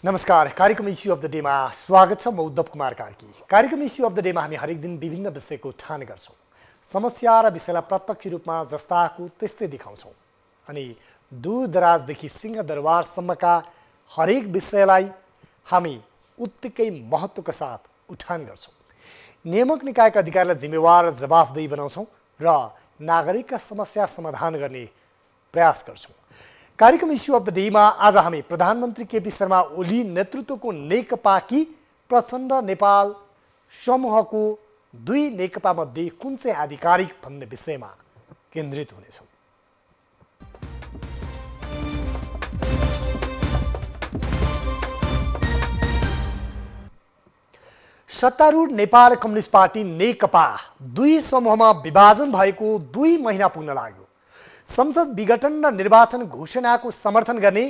नमस्कार। कार्यक्रम issue of the day में स्वागत छ। म उद्धव कुमार कार्की। कार्यक्रम इश्यू अफ द डे में हामी हरेक दिन विभिन्न विषयको उठान गर्छौं। समस्या र विषयलाई प्रत्यक्ष रूपमा जस्ताको त्यस्तै देखाउँछौं अनि दूरदराजदेखि सिंहदरबारसम्मका हरेक विषयलाई हामी उत्तिकै महत्त्वका साथ उठान गर्छौं। नियामक निकायका अधिकारीलाई जिम्मेवार र जवाफदेही बनाउँछौं र नागरिकका समस्या समाधान गर्ने प्रयास गर्छौं। कार्यक्रम इश्यू अफ द डे में आज हामी प्रधानमन्त्री केपी शर्मा ओली नेतृत्वको नेकपाकी प्रचण्ड नेपाल समूहको दुई नेकपा मध्ये कुन चाहिँ आधिकारिक भन्ने विषयमा केन्द्रित हुनेछौं। सत्तारूढ नेपाल कम्युनिस्ट पार्टी नेकपा दुई समूहमा विभाजन भएको 2 महिना पुग्न लाग्यो। संसद विघटन र निर्वाचन घोषणाको समर्थन गर्ने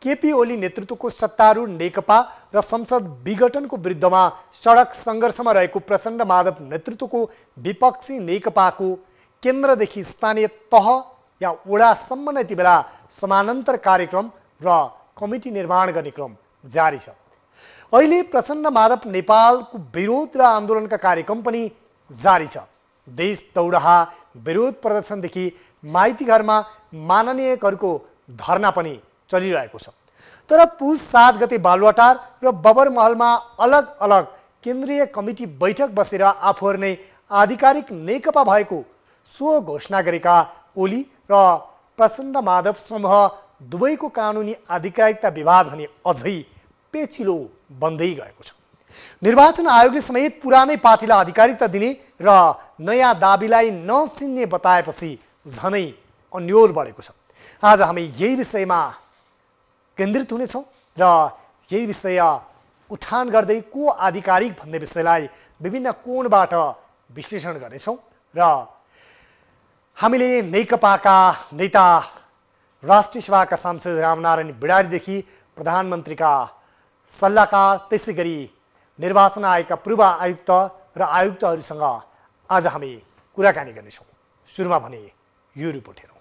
केपी ओली नेतृत्वको सत्तारूढ नेकपा र संसद विघटनको विरुद्धमा सडक सङ्घर्षमा रहेको प्रचण्ड माधव नेतृत्वको विपक्षी नेकपाको केन्द्रदेखि स्थानीय तह या वडासम्म नै बेला समानान्तर कार्यक्रम र कमिटी निर्माण गर्ने क्रम जारी छ। अहिले प्रचण्ड माधव नेपालको विरोध र आन्दोलनका कार्यक्रम पनि जारी छ। देश दौडहा विरोध प्रदर्शनदेखि माइती घरमा माननीयहरूको धरना पनि चलिरहेको छ। तर पुस 7 गते बालुवाटार र बबरमहलमा अलग अलग केन्द्रीय कमिटी बैठक बसेर आफूहरू नै आधिकारिक नेकपा भएको सो घोषणा गरेका ओली र प्रचण्ड माधव समूह दुवैको कानुनी आधिकारिकता विवाद भने अझै पेचिलो बन्दै गएको छ। निर्वाचन आयोगले समेत पुरानै पार्टीलाई आधिकारिकता दिने र नयाँ दाबीलाई नचिन्ने बताएपछि झनै अन्योल बढेको छ। आज हामी यही विषयमा केन्द्रित हुनेछौँ र यही विषय उठान गर्दै को आधिकारिक भन्ने विषयलाई विभिन्न कोणबाट विश्लेषण गर्नेछौँ र हामीले नेकपाका नेता राष्ट्रिय सभाका सांसद रामनारायण बिडारीदेखि प्रधानमन्त्रीका सल्लाहकार त्यसै गरी निर्वाचन आयोगका पूर्व आयुक्त र आयुक्तहरूसँग आज हामी कुराकानी गर्नेछौँ। सुरुमा भने यो रिपोर्ट हेरौँ।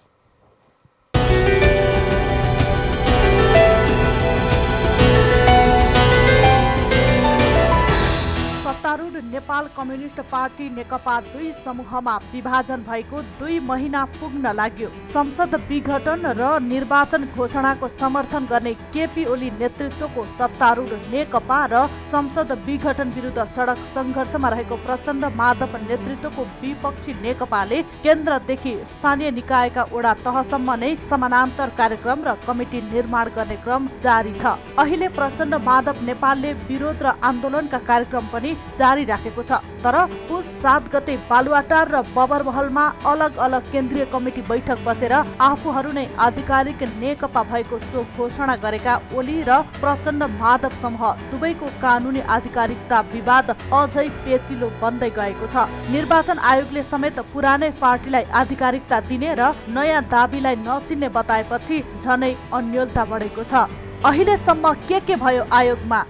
सत्तारूढ नेपाल कम्युनिस्ट पार्टी नेकपा दुई समूहमा विभाजन भएको 2 महिना पुग्न लाग्यो। संसद विघटन र निर्वाचन घोषणाको समर्थन गर्ने केपी ओली नेतृत्वको सत्तारूढ नेकपा र संसद विघटन विरुद्ध सडक सङ्घर्षमा रहेको प्रचण्ड माधव नेतृत्वको विपक्षी नेकपाले केन्द्रदेखि स्थानीय निकायका वडा तहसम्म नै समानान्तर कार्यक्रम र कमिटी निर्माण गर्ने क्रम जारी छ। अहिले प्रचण्ड माधव नेपालले विरोध र आन्दोलनका कार्यक्रम पनि जारी राखेको छ। तर पुस 7 गते बालुवाटार र बबरमहलमा अलग अलग केन्द्रीय कमिटी बैठक बसेर आफूहरू नै आधिकारिक नेकपा भएको सो घोषणा गरेका ओली र प्रचण्ड माधव समूह दुवैको कानुनी आधिकारिकता विवाद अझै पेचिलो बन्दै गएको छ। निर्वाचन आयोगले समेत पुरानै पार्टीलाई आधिकारिकता दिने र नयाँ दाबीलाई नचिन्ने बताएपछि झनै अन्योलता बढेको छ। अहिलेसम्म के भयो आयोगमा?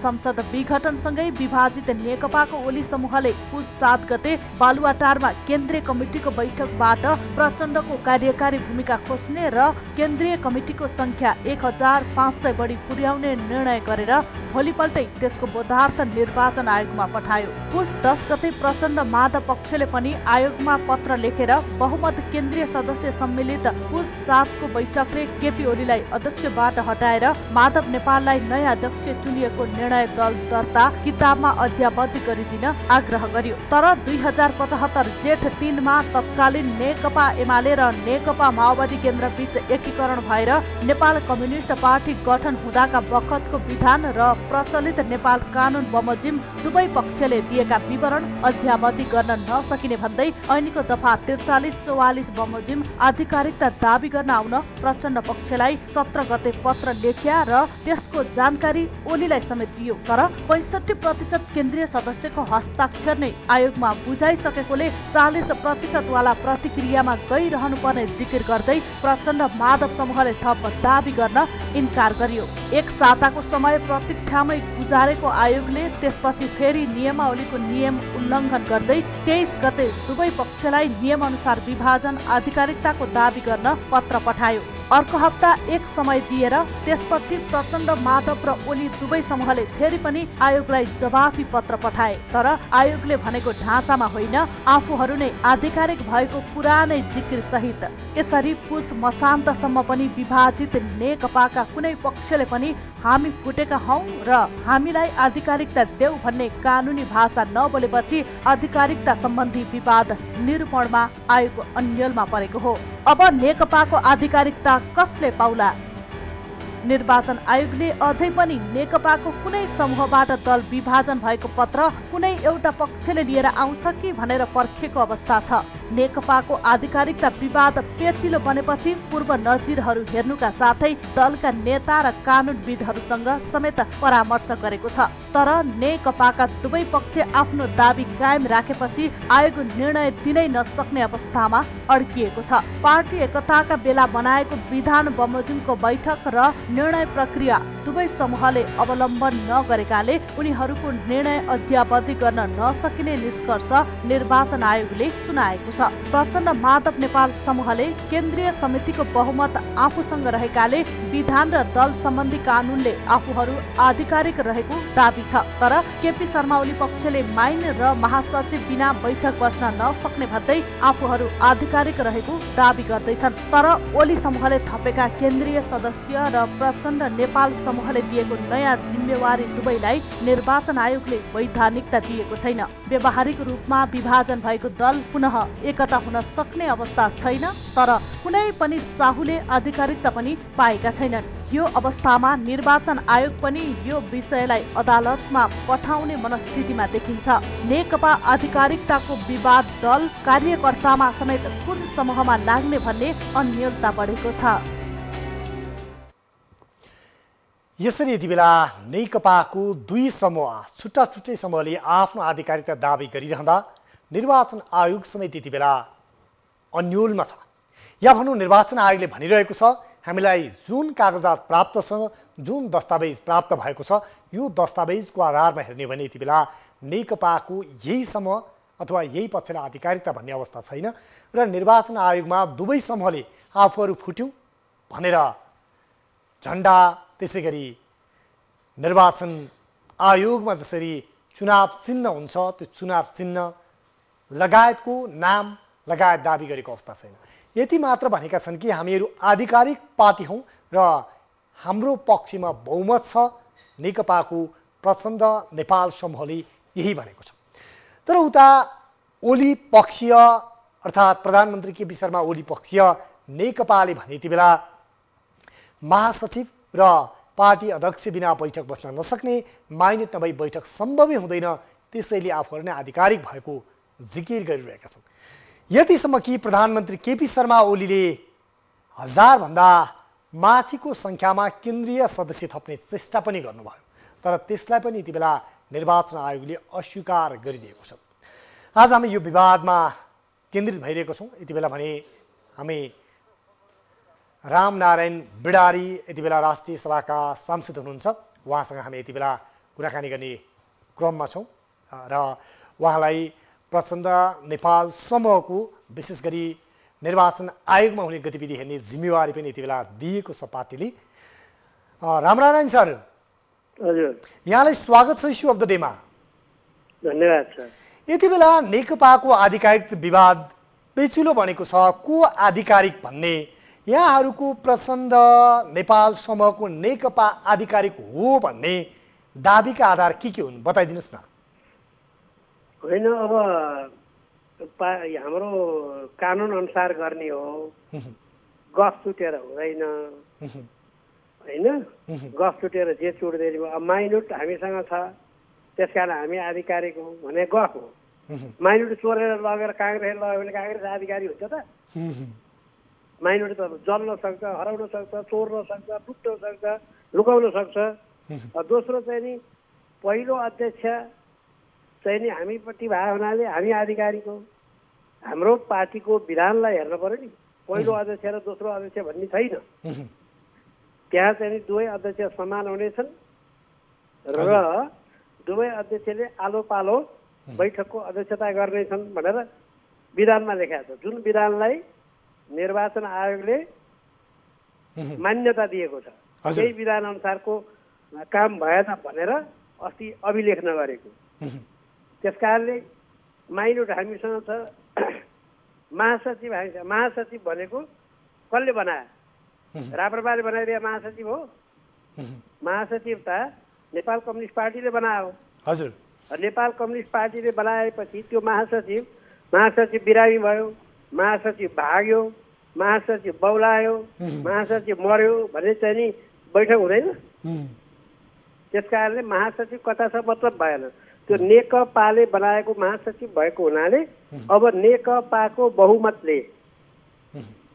संसद विघटनसँगै विभाजित नेकपाको ओली समूहले पुस 7 गते बालुवाटारमा केन्द्रीय कमिटीको बैठकबाट प्रचण्डको कार्यकारी भूमिका खोज्ने र केन्द्रीय कमिटीको संख्या 1500 बढी पुर्याउने निर्णय गरेर भोलिपल्टै त्यसको बोधार्थ निर्वाचन आयोगमा पठायो। पुस 10 गते प्रचण्ड माधव पक्षले पनि आयोगमा पत्र लेखेर बहुमत केन्द्रीय सदस्य सम्मिलित पुस 7 को बैठकले केपी ओलीलाई अध्यक्षबाट हटाएर माधव नेपाललाई नयाँ अध्यक्ष चुनिएको निर्णय दल दर्ता किताबमा अध्यावधि गरिदिन आग्रह गर्यो। तर 2075 जेठ 3 मा तत्कालीन नेकपा एमाले र नेकपा माओवादी केन्द्र बीच एकीकरण भएर नेपाल कम्युनिस्ट पार्टी गठन हुँदाका बखतको विधान र प्रचलित नेपाल कानुन बमोजिम दुवै पक्षले दिएका विवरण अध्यावधि गर्न नसकिने भन्दै ऐनको दफा 43-44 बमोजिम आधिकारिकता दाबी गर्न आउन प्रचण्ड पक्षलाई 17 गते पत्र लेख्या र त्यसको जानकारी ओलीलाई समेत दियो। तर 65% केन्द्रीय सदस्यको हस्ताक्षर नै आयोगमा बुझाइसकेकोले 40% वाला प्रतिक्रियामा गइरहनु पर्ने जिकिर गर्दै प्रचण्ड माधव समूहले थप दाबी गर्न इन्कार गर्यो। एक साताको समय प्रतीक्षामै गुजारेको आयोगले त्यसपछि फेरि नियमावलीको नियम उल्लङ्घन गर्दै 23 गते दुवै पक्षलाई नियमअनुसार विभाजन आधिकारिकताको दाबी गर्न पत्र पठायो। अर्को हप्ता एक समय दिएर त्यसपछि प्रचण्ड माधव र ओली दुवै समूहले फेरि पनि आयोगलाई जवाफी पत्र पठाए। तर आयोगले भनेको ढाँचामा होइन, आफूहरू नै आधिकारिक भएको पुरानै जिकिर सहित। यसरी पुस मसान्तसम्म पनि विभाजित नेकपाका कुनै पक्षले पनि हामी फुटेका हौं र हामीलाई आधिकारिकता देऊ भन्ने कानुनी भाषा नबोलेपछि आधिकारिकता सम्बन्धी विवाद निरूपणमा आयोगको अन्यलमा परेको हो। अब नेकपाको आधिकारिकता कसले पाउला? निर्वाचन आयोगले अझै पनि नेकपाको कुनै समूहबाट दल विभाजन भएको पत्र कुनै एउटा पक्षले लिएर आउँछ कि भनेर पर्खेको अवस्था छ। नेकपाको आधिकारिकता विवाद पेचिलो बनेपछि पूर्व नजिरहरू हेर्नुका साथै दलका नेता र कानुनविदहरूसँग समेत परामर्श गरेको छ। तर नेकपाका दुवै पक्ष आफ्नो दाबी कायम राखेपछि आयोग निर्णय दिनै नसक्ने अवस्थामा अड्किएको छ। पार्टी एकताका बेला बनाएको विधान बमोजिमको बैठक र निर्णय प्रक्रिया दुवै समूहले अवलम्बन नगरेकाले उनीहरूको निर्णय अद्यावधि गर्न नसकिने निष्कर्ष निर्वाचन आयोगले सुनाएको छ। प्रचण्ड माधव नेपाल समूहले केन्द्रीय समितिको बहुमत आफूसँग रहेकाले विधान र दल सम्बन्धी कानुनले आफूहरू आधिकारिक रहेको दाबी छ। तर केपी शर्मा ओली पक्षले माइन र महासचिव बिना बैठक बस्न नसक्ने भन्दै आफूहरू आधिकारिक रहेको दाबी गर्दैछन्। तर ओली समूहले थपेका केन्द्रीय सदस्य र प्रचण्ड नेपाल समूहले दिएको नयाँ जिम्मेवारी दुवैलाई निर्वाचन आयोगले वैधानिकता दिएको छैन। व्यावहारिक रूपमा विभाजन भएको दल पुनः एकता हुन सक्ने अवस्था छैन। तर कुनै पनि साहुले आधिकारिकता पनि पाएका छैनन्। यो अवस्थामा निर्वाचन आयोग पनि यो विषयलाई अदालतमा पठाउने मनस्थितिमा देखिन्छ। नेकपा आधिकारिकताको विवाद दल कार्यकर्तामा समेत कुन समूहमा लाग्ने भन्ने अन्यलता बढेको छ। यसरी यति बेला नेकपाको दुई समूह छुट्टा छुट्टै समूहले आफ्नो आधिकारिकता दाबी गरिरहँदा निर्वाचन आयोग समेत यति बेला अन्यलमा छ। या भनौँ निर्वाचन आयोगले भनिरहेको छ हामीलाई जुन कागजात प्राप्त छ, जुन दस्तावेज प्राप्त भएको छ, यो दस्तावेजको आधारमा हेर्ने भने यति बेला नेकपाको यही समूह अथवा यही पक्षलाई आधिकारिकता भन्ने अवस्था छैन र निर्वाचन आयोगमा दुवै समूहले आफूहरू फुट्यौँ भनेर झन्डा, त्यसै गरी निर्वाचन आयोगमा जसरी चुनाव चिन्ह हुन्छ त्यो चुनाव चिन्ह लगायतको नाम लगायत दाबी गरेको अवस्था छैन। यति मात्र भनेका छन् कि हामीहरू आधिकारिक पार्टी हौँ र हाम्रो पक्षमा बहुमत छ। नेकपाको प्रचण्ड नेपाल समूहले यही भनेको छ। तर उता ओली पक्षीय अर्थात् प्रधानमन्त्री केपी शर्मा ओली पक्षीय नेकपाले भने यति बेला महासचिव र पार्टी अध्यक्ष बिना बैठक बस्न नसक्ने, माइनेट नभई बैठक सम्भवै हुँदैन, त्यसैले आफूहरू नै आधिकारिक भएको जिकिर गरिरहेका छन्। यतिसम्म कि प्रधानमन्त्री केपी शर्मा ओलीले 1000 भन्दा माथिको सङ्ख्यामा केन्द्रीय सदस्य थप्ने चेष्टा पनि गर्नुभयो। तर त्यसलाई पनि यति बेला निर्वाचन आयोगले अस्वीकार गरिदिएको छ। आज हामी यो विवादमा केन्द्रित भइरहेको छौँ। यति बेला भने हामी रामनारायण बिडारी यति बेला राष्ट्रिय सभाका सांसद हुनुहुन्छ, उहाँसँग हामी यति बेला कुराकानी गर्ने क्रममा छौँ र उहाँलाई प्रचण्ड नेपाल समूहको विशेष गरी निर्वाचन आयोगमा हुने गतिविधि हेर्ने जिम्मेवारी पनि यति बेला दिएको छ पार्टीले। रामनारायण सर, हजुर, यहाँलाई स्वागत छ इस्यु अफ द डेमा। धन्यवाद सर। यति बेला नेकपाको आधिकारिक विवाद पेचिलो बनेको छ। को आधिकारिक भन्ने यहाँहरूको प्रचण्ड नेपाल समूहको नेकपा आधिकारिक हो भन्ने दाबीका आधार के हुन् बताइदिनुहोस् न। होइन, अब हाम्रो कानुन अनुसार गर्ने हो, गफ छुटेर हुँदैन होइन। गफ छुटेर जे छुट्दैन। अब माइनोट हामीसँग छ त्यसकारण हामी आधिकारिक हौँ भने गफ हो। माइनोट चोरेर लगेर काङ्ग्रेस लग्यो भने काङ्ग्रेस आधिकारी हुन्छ त? माइनोट त जल्न सक्छ, हराउन सक्छ, चोर्न सक्छ, लुट्न सक्छ, लुकाउन सक्छ। दोस्रो चाहिँ नि पहिलो अध्यक्ष चाहिँ नि हामीपट्टि भए हुनाले हामी आधिकारिक हौँ। हाम्रो पार्टीको विधानलाई हेर्न पर्यो नि। पहिलो अध्यक्ष र दोस्रो अध्यक्ष भन्ने छैन। त्यहाँ चाहिँ नि दुवै अध्यक्ष समान हुनेछन् र दुवै अध्यक्षले आलो पालो बैठकको अध्यक्षता गर्नेछन् भनेर विधानमा लेखेको छ। जुन विधानलाई निर्वाचन आयोगले मान्यता दिएको छ। त्यही विधान अनुसारको काम भएन भनेर अस्ति अभिलेख नगरेको। त्यसकारणले माइनोट हामीसँग छ। महासचिव भनेको कसले बनायो? राप्रपाले बनाइदिए महासचिव हो? महासचिव त नेपाल कम्युनिस्ट पार्टीले बनायो। हजुर। नेपाल कम्युनिस्ट पार्टीले बनाएपछि त्यो महासचिव बिरामी भयो, महासचिव भाग्यो, महासचिव बौलायो, महासचिव मर्यो भने चाहिँ नि बैठक हुँदैन। त्यसकारणले महासचिव कता छ मतलब भएन। त्यो नेकपाले बनाएको महासचिव भएको हुनाले अब नेकपाको बहुमतले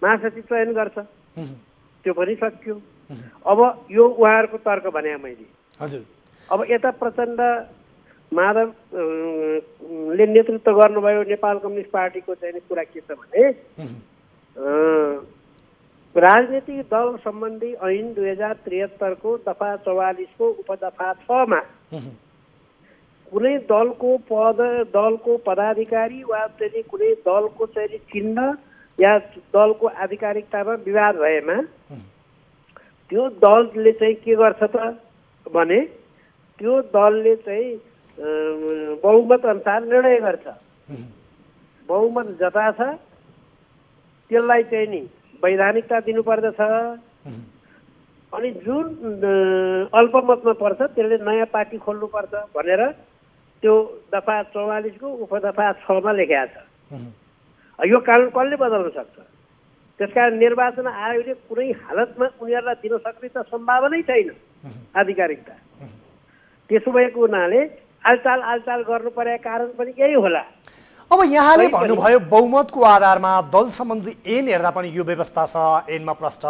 महासचिव चयन गर्छ। त्यो पनि सक्यो। अब यो उहाँहरूको तर्क भने मैले। हजुर। अब यता प्रचण्ड माधवले नेतृत्व गर्नुभयो नेपाल कम्युनिस्ट पार्टीको चाहिँ कुरा के छ भने राजनीतिक दल सम्बन्धी ऐन 2073 को दफा 44 को उपदफा 6 मा कुनै दलको पदाधिकारी वा चाहिँ कुनै दलको चाहिँ चिन्ह या दलको आधिकारिकतामा विवाद भएमा त्यो दलले चाहिँ के गर्छ त भने त्यो दलले चाहिँ बहुमत अनुसार निर्णय गर्छ। बहुमत जता छ त्यसलाई चाहिँ नि वैधानिकता दिनुपर्दछ। अनि जुन अल्पमतमा पर्छ त्यसले नयाँ पार्टी खोल्नुपर्छ भनेर त्यो दफा 44 को उपदफा 6 मा लेखेको छ। यो कानुन कसले बदल्न सक्छ? त्यसकारण निर्वाचन आयोगले कुनै हालतमा उनीहरूलाई दिन सक्ने त सम्भावनै छैन आधिकारिकता। त्यसो भएको हुनाले आलचाल गर्नु परेको कारण पनि यही होला। अब यहाँले भन्नुभयो बहुमतको आधारमा दल सम्बन्धी ऐन हेर्दा पनि यो व्यवस्था छ, ऐनमा प्रश्न।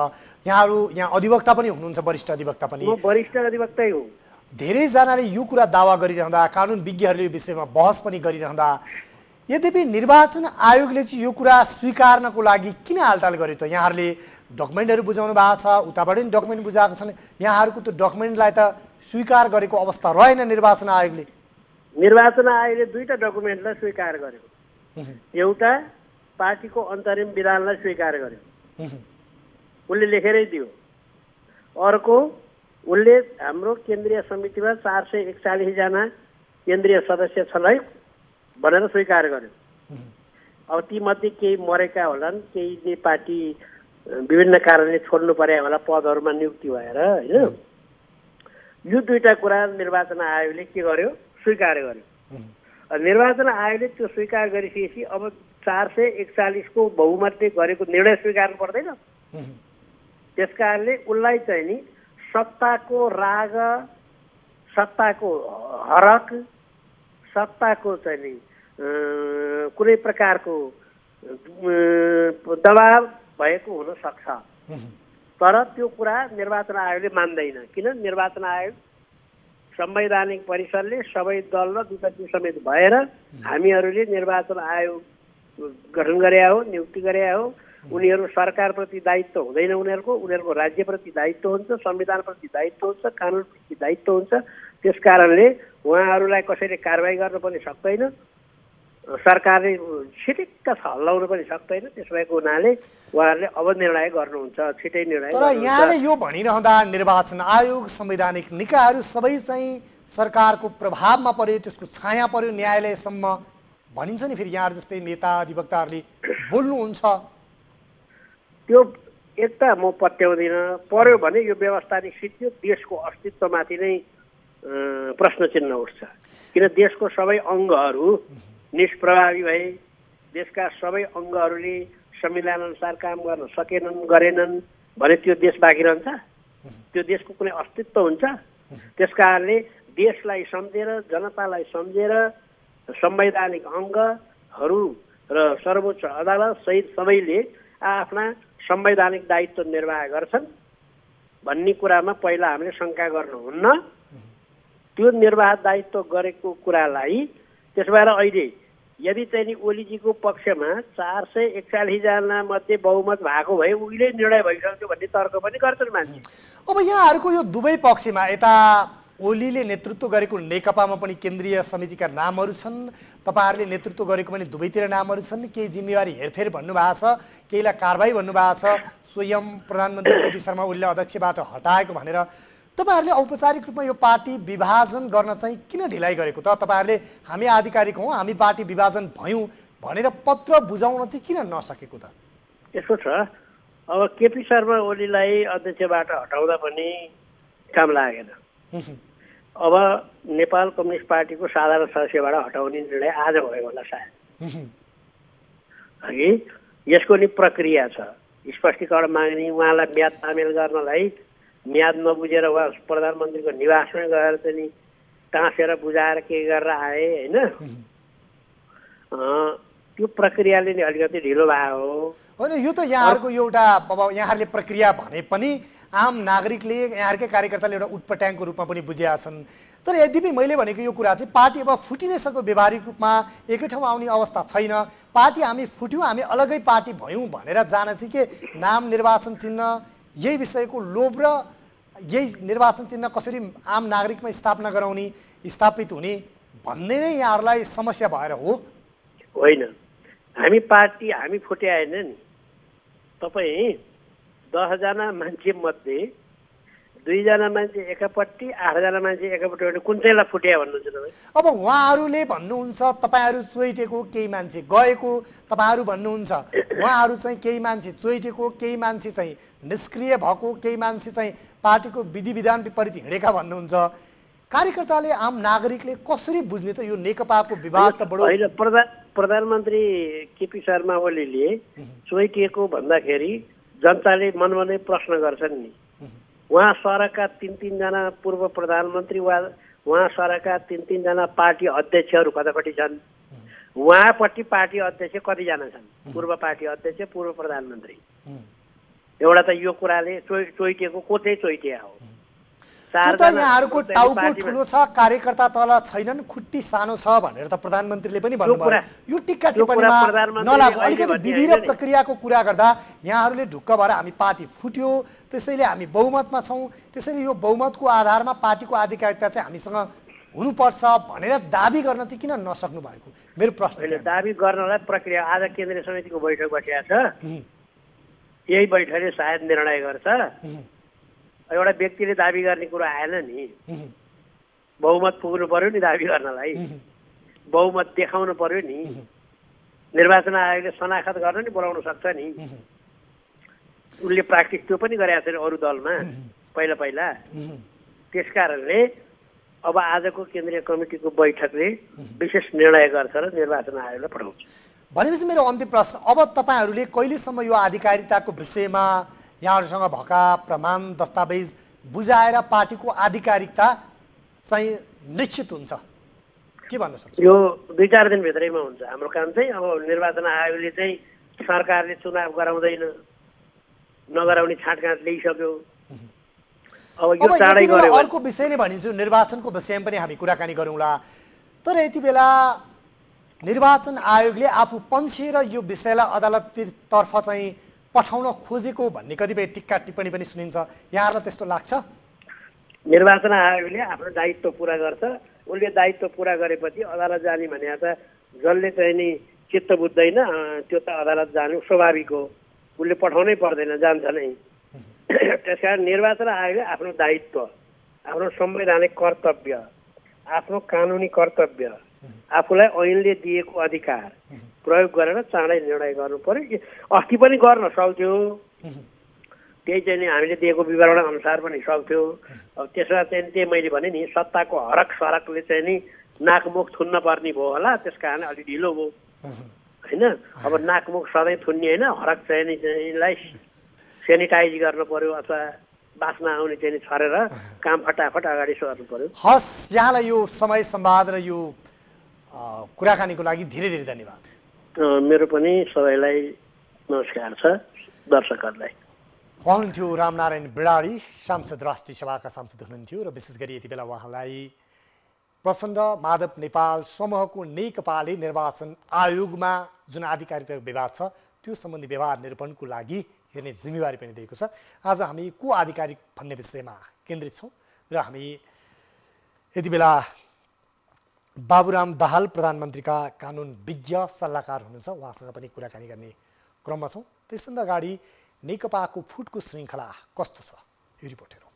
यहाँ अधिवक्ता पनि हुनुहुन्छ, वरिष्ठ अधिवक्ता पनि। म वरिष्ठ अधिवक्तै हो। धेरैजनाले यो कुरा दावा गरिरहँदा, कानुन विज्ञहरूले यो विषयमा बहस पनि गरिरहँदा, यद्यपि निर्वाचन आयोगले चाहिँ यो कुरा स्वीकार्नको लागि किन हालटाल गर्यो त? यहाँहरूले डकुमेन्टहरू बुझाउनु भएको छ, उताबाट पनि डकुमेन्ट बुझाएको छन्। यहाँहरूको त्यो डकुमेन्टलाई त स्वीकार गरेको अवस्था रहेन निर्वाचन आयोगले। निर्वाचन आयोगले दुईटा डकुमेन्टलाई स्वीकार गर्यो। एउटा पार्टीको अन्तरिम विधानलाई स्वीकार गर्यो, उसले लेखेरै दियो। अर्को उसले हाम्रो केन्द्रीय समितिमा 441 जना केन्द्रीय सदस्य छन् है भनेर स्वीकार गर्यो। अब तीमध्ये केही मरेका होलान्, केहीले पार्टी विभिन्न कारणले छोड्नु परे होला पदहरूमा नियुक्ति भएर, होइन? यो दुईटा कुरा निर्वाचन आयोगले के गर्यो? स्वीकार गर्यो। निर्वाचन आयोगले त्यो स्वीकार गरिसकेपछि अब 441 को बहुमतले गरेको निर्णय स्वीकार्नु पर्दैन। त्यसकारणले उसलाई चाहिँ नि सत्ताको राग, सत्ताको हरक, सत्ताको चाहिँ नि कुनै प्रकारको दबाव भएको हुन सक्छ। तर त्यो कुरा निर्वाचन आयोगले मान्दैन। किन? निर्वाचन आयोग संवैधानिक परिषदले सबै दल र विपक्षी समेत भएर हामीहरूले निर्वाचन आयोग गठन गरे हो, नियुक्ति गरे हो। उनीहरू सरकारप्रति दायित्व हुँदैन, उनीहरूको राज्यप्रति दायित्व हुन्छ, संविधानप्रति दायित्व हुन्छ, कानुनप्रति दायित्व हुन्छ। त्यसकारणले उहाँहरूलाई कसैले कारबाही गर्न पनि सक्दैन, सरकारले छिटिक्क हल्लाउन पनि सक्दैन। त्यसो भएको हुनाले उहाँहरूले अब निर्णय गर्नुहुन्छ, छिटै निर्णय। तर यहाँले यो भनिरहँदा निर्वाचन आयोग, संवैधानिक निकायहरू सबै चाहिँ सरकारको प्रभावमा पर्यो, त्यसको छाया पर्यो न्यायालयसम्म भनिन्छ नि। फेरि यहाँहरू जस्तै नेता अधिवक्ताहरूले बोल्नुहुन्छ। त्यो एक त म पत्याउँदिनँ। पर्यो भने यो व्यवस्था नै सिद्धियो, देशको अस्तित्वमाथि नै प्रश्न चिन्ह उठ्छ। किन? देशको सबै अङ्गहरू निष्प्रभावी भए, देशका सबै अङ्गहरूले संविधान अनुसार काम गर्न सकेनन्, गरेनन् भने त्यो देश बाँकी रहन्छ? त्यो देशको कुनै अस्तित्व हुन्छ? त्यसकारणले देशलाई सम्झेर, जनतालाई सम्झेर संवैधानिक अङ्गहरू र सर्वोच्च अदालत सहित सबैले आफ्ना संवैधानिक दायित्व निर्वाह गर्छन् भन्ने कुरामा पहिला हामीले शङ्का गर्नुहुन्न। त्यो निर्वाह दायित्व गरेको कुरालाई त्यसो भएर अहिले यदि चाहिँ ओलीजीको पक्षमा 441 जना मध्ये बहुमत भएको भए उहिले निर्णय भइसक्यो भन्ने तर्क पनि गर्छन् मान्छे। अब यहाँहरूको यो दुवै पक्षमा, यता ओलीले नेतृत्व गरेको नेकपामा पनि केन्द्रीय समितिका नामहरू छन्, तपाईँहरूले नेतृत्व गरेको पनि दुवैतिर नामहरू छन्। केही जिम्मेवारी हेरफेर भन्नुभएको छ, केहीलाई कारबाही भन्नुभएको छ, स्वयं प्रधानमन्त्री केपी शर्मा ओलीले अध्यक्षबाट हटाएको भनेर। तपाईँहरूले औपचारिक रूपमा यो पार्टी विभाजन गर्न चाहिँ किन ढिलाइ गरेको त? तपाईँहरूले हामी आधिकारिक हौँ, हामी पार्टी विभाजन भयौँ भनेर पत्र बुझाउन चाहिँ किन नसकेको त? यसो छ, अब केपी शर्मा ओलीलाई अध्यक्षबाट हटाउँदा पनि काम लागेन। अब नेपाल कम्युनिस्ट पार्टीको साधारण सदस्यबाट हटाउने निर्णय आज भएको होला सायद, हगि यसको नि प्रक्रिया छ। स्पष्टीकरण माग्ने, उहाँलाई म्याद तामेल गर्नलाई म्याद नबुझेर उहाँ प्रधानमन्त्रीको निवासमै गएर चाहिँ नि टाँसेर बुझाएर के गरेर आए होइन, त्यो प्रक्रियाले नि अलिकति ढिलो भयो होइन। यो त यहाँहरूको एउटा, अब यहाँहरूले प्रक्रिया भने पनि आम नागरिकले, यहाँहरूकै कार्यकर्ताले एउटा उटपट्याङको रूपमा पनि बुझेका छन्। तर यद्यपि मैले भनेको यो कुरा चाहिँ पार्टी अब फुटि नै सक्यो, व्यावहारिक रूपमा एकै ठाउँमा आउने अवस्था छैन। पार्टी हामी फुट्यौँ, हामी अलगै पार्टी भयौँ भनेर जान चाहिँ के नाम, निर्वाचन चिन्ह, यही विषयको लोभ र यही निर्वाचन चिन्ह कसरी आम नागरिकमा स्थापना गराउने, स्थापित हुने भन्ने नै यहाँहरूलाई समस्या भएर हो? होइन, हामी पार्टी हामी फुट्याएन नि। तपाईँ 10 जना मान्छे मध्ये 2 जना मान्छे एकापट्टि, 8 जना मान्छे एकापट्टि, कुन चाहिँलाई फुट्या भन्नुहुन्छ तपाईँ? अब उहाँहरूले भन्नुहुन्छ तपाईँहरू चोइटेको, केही मान्छे गएको, तपाईँहरू भन्नुहुन्छ उहाँहरू चाहिँ केही मान्छे चोइटेको, केही मान्छे चाहिँ निष्क्रिय भएको, केही मान्छे चाहिँ पार्टीको विधि विधान विपरीत हिँडेका भन्नुहुन्छ। कार्यकर्ताले, आम नागरिकले कसरी बुझ्ने त यो नेकपाको विवाद त बडो? होइन, प्रधानमन्त्री केपी शर्मा ओलीले चोइटिएको भन्दाखेरि जनताले मनमा नै प्रश्न गर्छन् नि। उहाँ सरका 3 जना पूर्व प्रधानमन्त्री वा उहाँ सरका 3 जना पार्टी अध्यक्षहरू कतापट्टि छन्? उहाँपट्टि पार्टी अध्यक्ष कतिजना छन्? पूर्व पार्टी अध्यक्ष, पूर्व प्रधानमन्त्री। एउटा त यो कुराले चोइटिएको को चाहिँ चोइटिया हो? यहाँहरूको टाउको ठुलो छ, कार्यकर्ता तल छैनन्, खुट्टी सानो छ भनेर त प्रधानमन्त्रीले पनि भन्नुभयो। यो टिक्का टिप्पणीमा नलागु। अलिकति विधि र प्रक्रियाको कुरा गर्दा यहाँहरूले ढुक्क भएर हामी पार्टी फुट्यो, त्यसैले हामी बहुमतमा छौँ, त्यसैले यो बहुमतको आधारमा पार्टीको आधिकारिकता चाहिँ हामीसँग हुनुपर्छ भनेर दाबी गर्न चाहिँ किन नसक्नु भएको? मेरो प्रश्न। दाबी गर्नलाई प्रक्रिया, आज केन्द्रीय समितिको बैठक बसेको छ, यही बैठकले सायद निर्णय गर्छ। एउटा व्यक्तिले दाबी गर्ने कुरो आएन नि। बहुमत पुग्नु पर्यो नि दाबी गर्नलाई, बहुमत देखाउनु पर्यो नि। निर्वाचन आयोगले शनाखत गर्न नि बोलाउन सक्छ नि। उनले प्र्याक्टिस त्यो पनि गरेका छैन अरू दलमा पहिला पहिला। त्यस कारणले अब आजको केन्द्रीय कमिटीको बैठकले विशेष निर्णय गर्छ र निर्वाचन आयोगलाई पठाउँछ। भनेपछि मेरो अन्तिम प्रश्न, अब तपाईँहरूले कहिलेसम्म यो आधिकारिकताको विषयमा यहाँहरूसँग भएका प्रमाण, दस्तावेज बुझाएर पार्टीको आधिकारिकता चाहिँ निश्चित हुन्छ के भन्न सक्छ? यो 2-4 दिनभित्रैमा हुन्छ हाम्रो काम चाहिँ। अब निर्वाचन आयोगले चाहिँ सरकारले चुनाव गराउँदैन, नगराउने छाँटकाँट ल्याइसक्यो। अब यो चाँडै गर्यो। अर्को विषय नै भनिन्छु, निर्वाचनको विषयमा पनि हामी कुराकानी गरौँला। तर यति बेला निर्वाचन आयोगले आफू पन्छेर यो विषयलाई अदालततर्फ चाहिँ पठाउन खोजेको भन्ने कतिपय टिक्का टिप्पणी पनि सुनिन्छ। यहाँहरूलाई त्यस्तो लाग्छ? निर्वाचन आयोगले आफ्नो दायित्व पुरा गर्छ। उसले दायित्व पुरा गरेपछि अदालत जाने भने त जसले चाहिँ नि चित्त बुझ्दैन त्यो त अदालत जानु स्वाभाविक हो। उसले पठाउनै पर्दैन, जान्छ नै। त्यस कारण निर्वाचन आयोगले आफ्नो दायित्व, आफ्नो संवैधानिक कर्तव्य, आफ्नो कानुनी कर्तव्य, आफूलाई ऐनले दिएको अधिकार प्रयोग गरेर चाँडै निर्णय गर्नु पर्यो। अस्ति पनि गर्न सक्थ्यो, त्यही चाहिँ नि हामीले दिएको विवरण अनुसार पनि सक्थ्यो। अब त्यसमा चाहिँ त्यही मैले भने नि सत्ताको हरक सरकले चाहिँ नि नाकमुख थुन्न पर्ने भयो होला, त्यस कारण अलि ढिलो भयो होइन। अब नाकमुख सधैँ थुन्ने होइन, हरक चाहिँ नि यसलाई सेनिटाइज गर्नु पर्यो अथवा बास्ना आउने चाहिँ नि छरेर काम फटाफट अगाडि सर्नु पर्यो। हस्, यहाँलाई यो समय संवाद र यो कुराकानीको लागि धेरै धेरै धन्यवाद। मेरो पनि सबैलाई नमस्कार छ, दर्शकहरूलाई। हुनुहुन्थ्यो रामनारायण बिडाडी, सांसद, राष्ट्रिय सभाका सांसद हुनुहुन्थ्यो र विशेष गरी यति बेला उहाँलाई प्रचण्ड माधव नेपाल समूहको नेकपाले निर्वाचन आयोगमा जुन आधिकारिकता विवाद छ त्यो सम्बन्धी व्यवहार निरूपणको लागि हेर्ने जिम्मेवारी पनि दिएको छ। आज हामी को आधिकारिक भन्ने विषयमा केन्द्रित छौँ र हामी यति बेला बाबुराम दाहाल प्रधानमन्त्रीका कानुन विज्ञ सल्लाहकार हुनुहुन्छ, उहाँसँग पनि कुराकानी गर्ने क्रममा छौँ। त्यसभन्दा अगाडि नेकपाको फुटको श्रृङ्खला कस्तो छ यो रिपोर्ट हेरौँ।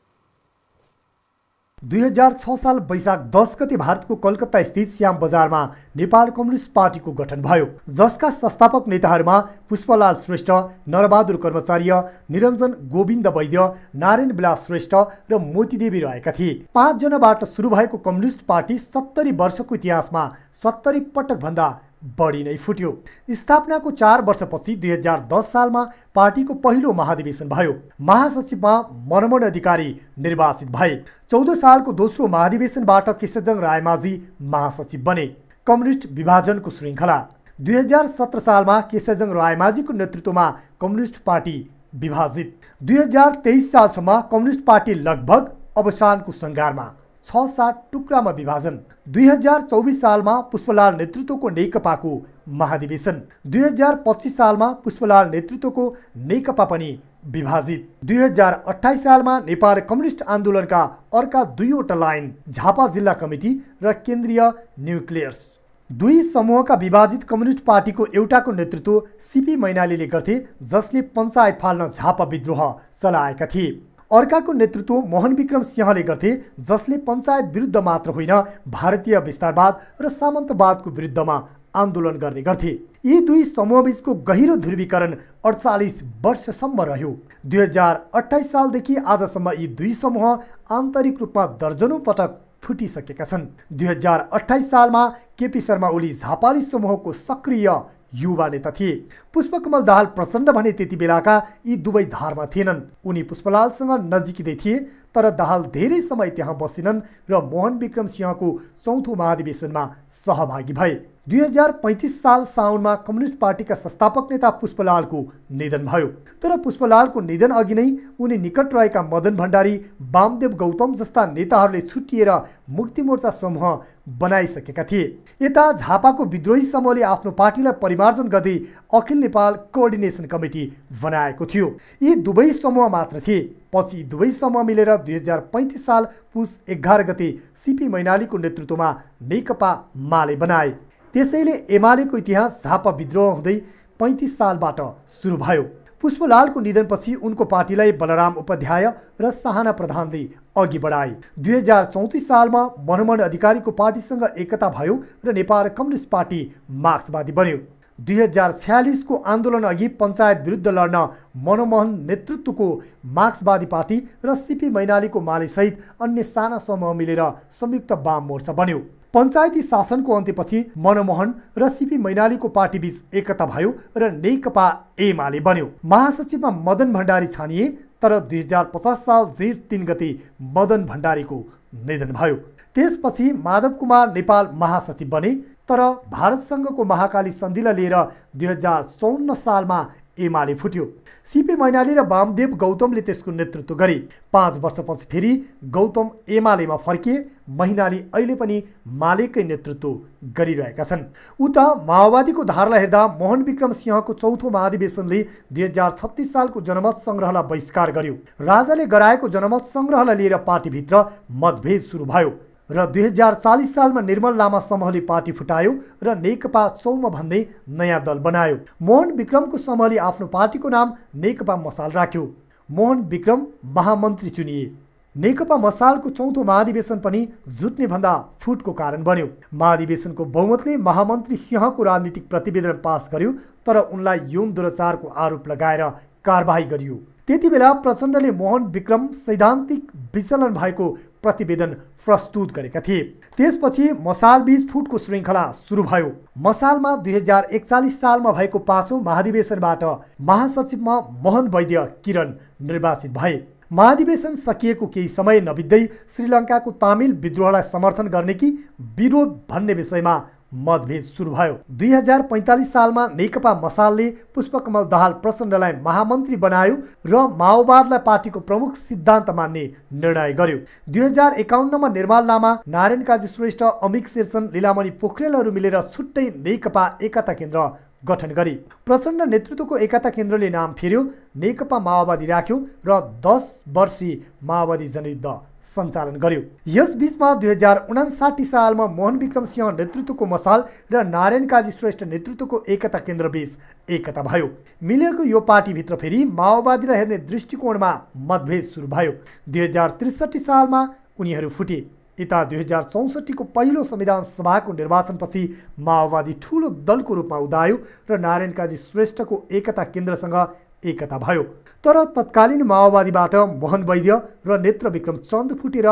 2006 साल वैशाख 10 गते भारतको कलकत्ता स्थित श्याम बजारमा नेपाल कम्युनिस्ट पार्टीको गठन भयो, जसका संस्थापक नेताहरूमा पुष्पलाल श्रेष्ठ, नरबहादुर कर्मचार्य, निरञ्जन गोविन्द वैद्य, नारायण विलास श्रेष्ठ र मोतीदेवी रहेका थिए। 5 जनाबाट सुरु भएको कम्युनिस्ट पार्टी 70 वर्षको इतिहासमा 70 पटक भन्दा बढी नै फुट्यो। स्थापनाको 4 वर्षपछि 2010 सालमा पार्टीको पहिलो महाधिवेशन भयो। महासचिवमा मनमोहन अधिकारी निर्वाचित भए। 14 सालको दोस्रो महाधिवेशनबाट केशवजंग रायमाझी महासचिव बने। कम्युनिस्ट विभाजनको श्रृङ्खला। 2017 सालमा केशवजंग रायमाझीको नेतृत्वमा कम्युनिस्ट पार्टी विभाजित। 2023 सालसम्म कम्युनिस्ट पार्टी लगभग अवसानको सङ्घारमा, 6-7 टुक्रामा विभाजन। 2024 सालमा पुष्पलाल नेतृत्वको नेकपाको महाधिवेशन। 2025 सालमा पुष्पलाल नेतृत्वको नेकपा पनि विभाजित। 2028 सालमा नेपाल कम्युनिस्ट आन्दोलनका अर्का 2वटा लाइन, झापा जिल्ला कमिटी र केन्द्रीय न्युक्लियर्स। 2 समूहका विभाजित कम्युनिस्ट पार्टीको एउटाको नेतृत्व सीपी मैनालीले गर्थे, जसले पञ्चायत फाल्न झापा विद्रोह चलाएका थिए। अर्काको नेतृत्व मोहन विक्रम सिंहले गर्थे, जसले पञ्चायत विरुद्ध मात्र होइन, भारतीय विस्तारवाद र सामन्तवादको विरुद्धमा आन्दोलन गर्ने गर्थे। यी 2 समूहबीचको गहिरो ध्रुवीकरण 48 वर्षसम्म रह्यो। 2028 सालदेखि आजसम्म यी 2 समूह आन्तरिक रूपमा दर्जनौं पटक फुटिसकेका छन्। 2028 सालमा केपी शर्मा ओली झापाली समूहको सक्रिय युवा नेता थिए। पुष्पकमल दाहाल प्रचण्ड भने त्यति बेलाका यी 2 धारमा थिएनन्। उनी पुष्पलालसँग नजिकै थिए, तर दाहाल धेरै समय त्यहाँ बसेनन् र मोहन विक्रम सिंहको 4थो महाधिवेशनमा सहभागी भए। 2035 साल साउनमा कम्युनिस्ट पार्टीका संस्थापक नेता पुष्पलालको निधन भयो। तर पुष्पलालको निधन अघि नै उनी निकट रहेका मदन भण्डारी, वामदेव गौतम जस्ता नेताहरूले छुट्टिएर मुक्ति मोर्चा समूह बनाइसकेका थिए। यता झापाको विद्रोही समूहले आफ्नो पार्टीलाई परिमार्जन गर्दै अखिल नेपाल कोअर्डिनेसन कमिटी बनाएको थियो। यी 2 समूह मात्र थिए। पछि 2 समूह मिलेर 2035 साल पुस 11 गते सीपी मैनालीको नेतृत्वमा नेकपा माले बनाए। त्यसैले एमालेको इतिहास झापा विद्रोह हुँदै 35 सालबाट सुरु भयो। पुष्पलालको निधनपछि उनको पार्टीलाई बलराम उपाध्याय र साहना प्रधानले अघि बढाए। 2034 सालमा मनमोहन अधिकारीको पार्टीसँग एकता भयो र नेपाल कम्युनिस्ट पार्टी मार्क्सवादी बन्यो। 2046 को आन्दोलन अघि पञ्चायत विरुद्ध लड्न मनमोहन नेतृत्वको मार्क्सवादी पार्टी र सीपी मैनालीको मालेसहित अन्य साना समूह मिलेर संयुक्त वाम मोर्चा बन्यो। पञ्चायती शासनको अन्त्यपछि मनमोहन र सीपी मैनालीको पार्टीबीच एकता भयो र नेकपा एमाले बन्यो। महासचिवमा मदन भण्डारी छानिए, तर 2050 साल जेठ 3 गते मदन भण्डारीको निधन भयो। त्यसपछि माधव कुमार नेपाल महासचिव बने, तर भारतसँगको महाकाली सन्धिलाई लिएर 2054 सालमा एमाले फुट्यो। सीपी मैनाली र वामदेव गौतमले त्यसको नेतृत्व गरे। 5 वर्षपछि फेरि गौतम एमालेमा फर्किए। मैनाली अहिले पनि मालेकै नेतृत्व गरिरहेका छन्। उता माओवादीको धारलाई हेर्दा मोहन विक्रम सिंहको 4थो महाधिवेशनले 2036 सालको जनमत सङ्ग्रहलाई बहिष्कार गर्यो। राजाले गराएको जनमत सङ्ग्रहलाई लिएर पार्टीभित्र मतभेद सुरु भयो र 2040 सालमा निर्मल लामा समूहले पार्टी फुटायो र नेकपा चौम भन्ने नयाँ दल बनायो। मोहन विक्रमको समूहले आफ्नो पार्टीको नाम नेकपा मसाल राख्यो। मोहन विक्रम महामन्त्री चुनिए। नेकपा मसालको 4थो महाधिवेशन पनि जुट्ने भन्दा फुटको कारण बन्यो। महाधिवेशनको बहुमतले महामन्त्री सिंहको राजनीतिक प्रतिवेदन पास गर्यो, तर उनलाई यौन दुराचारको आरोप लगाएर कारबाही गरियो। त्यति बेला प्रचण्डले मोहन विक्रम सैद्धान्तिक विचलन भएको प्रतिवेदन प्रस्तुत गरेका थिए। त्यसपछि मसालबीच फुटको श्रृङ्खला सुरु भयो। मसालमा 2041 सालमा भएको 5औं महाधिवेशनबाट महासचिवमा मोहन वैद्य किरण निर्वाचित भए। महाधिवेशन सकिएको केही समय नबित्दै श्रीलङ्काको तामिल विद्रोहलाई समर्थन गर्ने कि विरोध भन्ने विषयमा मतभेद सुरु भयो। 2045 सालमा नेकपा मसालले पुष्पकमल दाहाल प्रचण्डलाई महामन्त्री बनायो र माओवादलाई पार्टीको प्रमुख सिद्धान्त मान्ने निर्णय गर्यो। 2051 मा निर्मल लामा, नारायण काजी श्रेष्ठ, अमिक शेरचन, लीलामणि पोखरेलहरू मिलेर छुट्टै नेकपा एकता केन्द्र गठन गरे। प्रचण्ड नेतृत्वको एकता केन्द्रले नाम फेर्यो, नेकपा माओवादी राख्यो र 10 वर्षीय माओवादी जनयुद्ध सञ्चालन गर्यो। यस बीचमा 2059 सालमा मोहन विक्रम सिंह नेतृत्वको मसाल र नारायण काजी श्रेष्ठ नेतृत्वको एकता केन्द्रबीच एकता भयो। मिलेको यो पार्टीभित्र फेरि माओवादीलाई हेर्ने दृष्टिकोणमा मतभेद सुरु भयो। 2063 सालमा उनीहरू फुटे। यता 2064 को पहिलो संविधान सभाको निर्वाचनपछि माओवादी ठूलो दलको रूपमा उदायो र नारायण काजी श्रेष्ठको एकता केन्द्रसँग एकता भयो। तर तत्कालीन माओवादीबाट मोहन वैद्य र नेत्र विक्रम चन्द फुटेर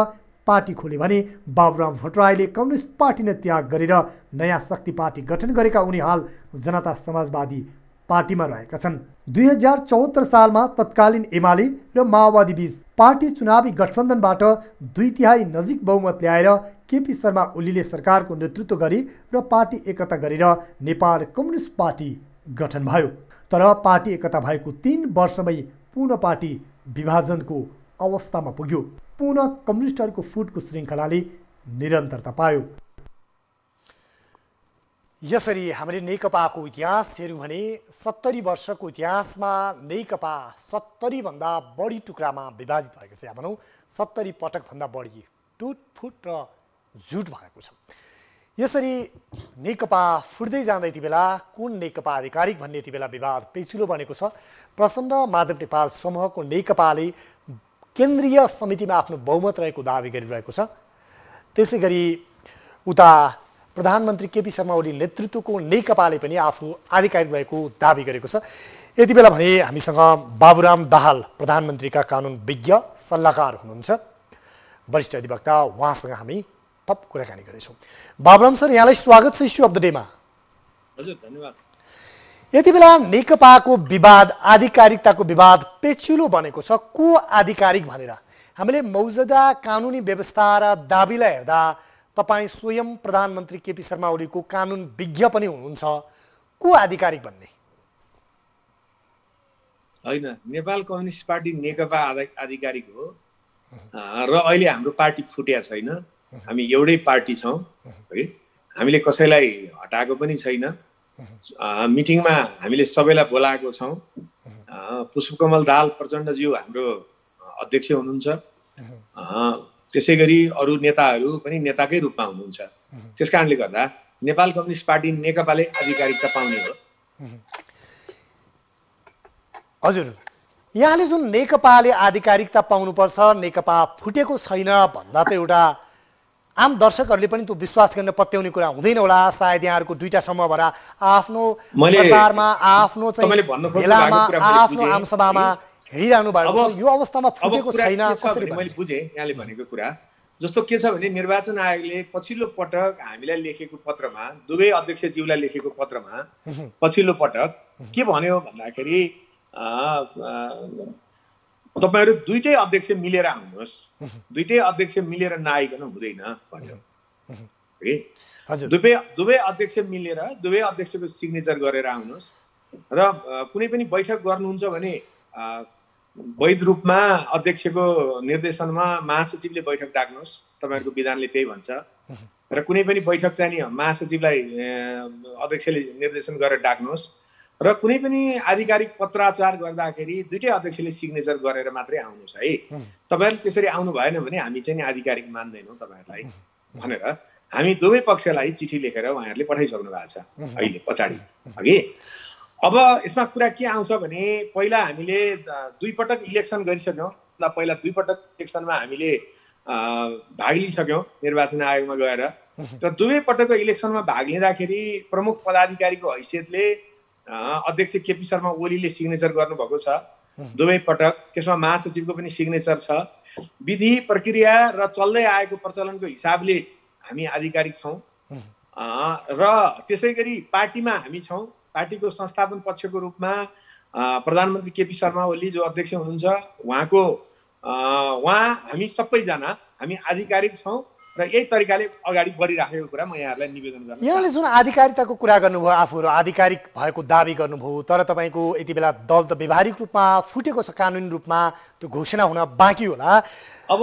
पार्टी खोले भने बाबुराम भट्टराईले कम्युनिस्ट पार्टी नै त्याग गरेर नयाँ शक्ति पार्टी गठन गरेका उनी हाल जनता समाजवादी पार्टीमा रहेका छन्। 2074 सालमा तत्कालीन एमाले र माओवादी बीच पार्टी चुनावी गठबन्धनबाट 2/3 नजिक बहुमत ल्याएर केपी शर्मा ओलीले सरकारको नेतृत्व गरे र पार्टी एकता गरेर नेपाल कम्युनिस्ट पार्टी गठन भयो। तर पार्टी एकता भएको 3 वर्षमै पुनः पार्टी विभाजनको अवस्थामा पुग्यो। पुनः कम्युनिस्टहरूको फुटको श्रृङ्खलाले निरन्तरता पायो। यसरी हामीले नेकपाको इतिहास हेर्यौँ भने 70 वर्षको इतिहासमा नेकपा 70 भन्दा बढी टुक्रामा विभाजित भएको छ, या भनौँ 70 पटकभन्दा बढी टुटफुट र झुट भएको छ। यसरी नेकपा फुट्दै जाँदा यति बेला कुन नेकपा आधिकारिक भन्ने यति बेला विवाद पेचिलो बनेको छ। प्रचण्ड माधव नेपाल समूहको नेकपाले केन्द्रीय समितिमा आफ्नो बहुमत रहेको दावी गरिरहेको छ। त्यसै गरी उता प्रधानमन्त्री केपी शर्मा ओली नेतृत्वको नेकपाले पनि आफू आधिकारिक भएको दावी गरेको छ। यति बेला भने हामीसँग बाबुराम दाहाल प्रधानमन्त्रीका कानुन विज्ञ सल्लाहकार हुनुहुन्छ, वरिष्ठ अधिवक्ता, उहाँसँग हामी थप कुराकानी गर्छौँ। बाबुराम सर, यहाँलाई स्वागत छ इस्यु अफ द डेमा। हजुर, धन्यवाद। यति बेला नेकपाको विवाद, आधिकारिकताको विवाद पेचिलो बनेको छ। को आधिकारिक भनेर हामीले मौजूदा कानुनी व्यवस्था र दाबीलाई हेर्दा तपाईँ स्वयं प्रधानमन्त्री केपी शर्मा ओलीको कानुन विज्ञ पनि हुनुहुन्छ, को आधिकारिक भन्ने? होइन, नेपाल कम्युनिस्ट पार्टी नेकपा आधिकारिक हो र अहिले हाम्रो पार्टी फुटेको छैन। हामी एउटै पार्टी छौँ है। हामीले कसैलाई हटाएको पनि छैन। मिटिङमा हामीले सबैलाई बोलाएको छौँ। पुष्पकमल दाहाल प्रचण्डज्यू हाम्रो अध्यक्ष हुनुहुन्छ। त्यसै गरी अरू नेताहरू पनि नेताकै रूपमा हुनुहुन्छ। त्यस कारणले गर्दा नेपाल कम्युनिस्ट पार्टी नेकपाले आधिकारिकता पाउने हो। हजुर, यहाँले जुन नेकपाले आधिकारिकता पाउनुपर्छ, नेकपा फुटेको छैन भन्दा त एउटा आम दर्शकहरूले पनि त्यो विश्वास गर्न पत्याउने कुरा हुँदैन होला। सायद यहाँहरूको दुईटा समूहबाट आफ्नो प्रचारमा, आफ्नो चाहिँ भेलामा, आफ्नो आमसभामा हिँडिरहनु भएको छ। यो अवस्थामा फुटेको छैन कसरी? मैले बुझेँ यहाँले भनेको कुरा। जस्तो के छ भने निर्वाचन आयोगले पछिल्लो पटक हामीलाई लेखेको पत्रमा, दुवै अध्यक्षज्यूलाई लेखेको पत्रमा पछिल्लो पटक के भन्यो भन्दाखेरि तपाईहरु दुईटै अध्यक्ष मिलेर आउनुहोस्, दुईटै अध्यक्ष मिलेर नआइकन हुँदैन भन्यो। दुवै अध्यक्ष मिलेर दुवै अध्यक्षको सिग्नेचर गरेर आउनुहोस् र कुनै पनि बैठक गर्नुहुन्छ भने वैध रूपमा अध्यक्षको निर्देशनमा महासचिवले बैठक डाक्नुहोस्। तपाईहरुको विधानले त्यही भन्छ। र कुनै पनि बैठक चाहिँ नि महासचिवलाई अध्यक्षले निर्देशन गरेर डाक्नुहोस् र कुनै पनि आधिकारिक पत्राचार गर्दाखेरि दुईटै अध्यक्षले सिग्नेचर गरेर मात्रै आउनुहोस् है। तपाईहरुले त्यसरी आउनु भएन भने हामी चाहिँ नि आधिकारिक मान्दैनौँ तपाईहरुलाई भनेर हामी दुवै पक्षलाई चिठी लेखेर उहाँहरूले पठाइसक्नु भएको छ अहिले पछाडि अघि। अब यसमा कुरा के आउँछ भने पहिला हामीले दुई पटक इलेक्सन गरिसक्यौँ। पहिला दुई पटक इलेक्सनमा हामीले भाग लिइसक्यौँ निर्वाचन आयोगमा गएर। र दुवै पटकको इलेक्सनमा भाग लिँदाखेरि प्रमुख पदाधिकारीको हैसियतले अध्यक्ष केपी शर्मा ओलीले सिग्नेचर गर्नुभएको छ दुवै पटक। त्यसमा महासचिवको पनि सिग्नेचर छ। विधि प्रक्रिया र चल्दै आएको प्रचलनको हिसाबले हामी आधिकारिक छौँ। र त्यसै गरी पार्टीमा हामी छौँ। पार्टीको संस्थापन पक्षको रूपमा प्रधानमन्त्री केपी शर्मा ओली जो अध्यक्ष हुनुहुन्छ उहाँ हामी सबैजना हामी आधिकारिक छौँ र यही तरिकाले अगाडि बढिराखेको कुरा म यहाँहरूलाई निवेदन गर्छु। यहाँले जुन आधिकारिकताको कुरा गर्नुभयो, आफूहरू आधिकारिक भएको दावी गर्नुभयो, तर तपाईँको यति बेला दल त व्यवहारिक रूपमा फुटेको छ, कानुनी रूपमा त्यो घोषणा हुन बाँकी होला। अब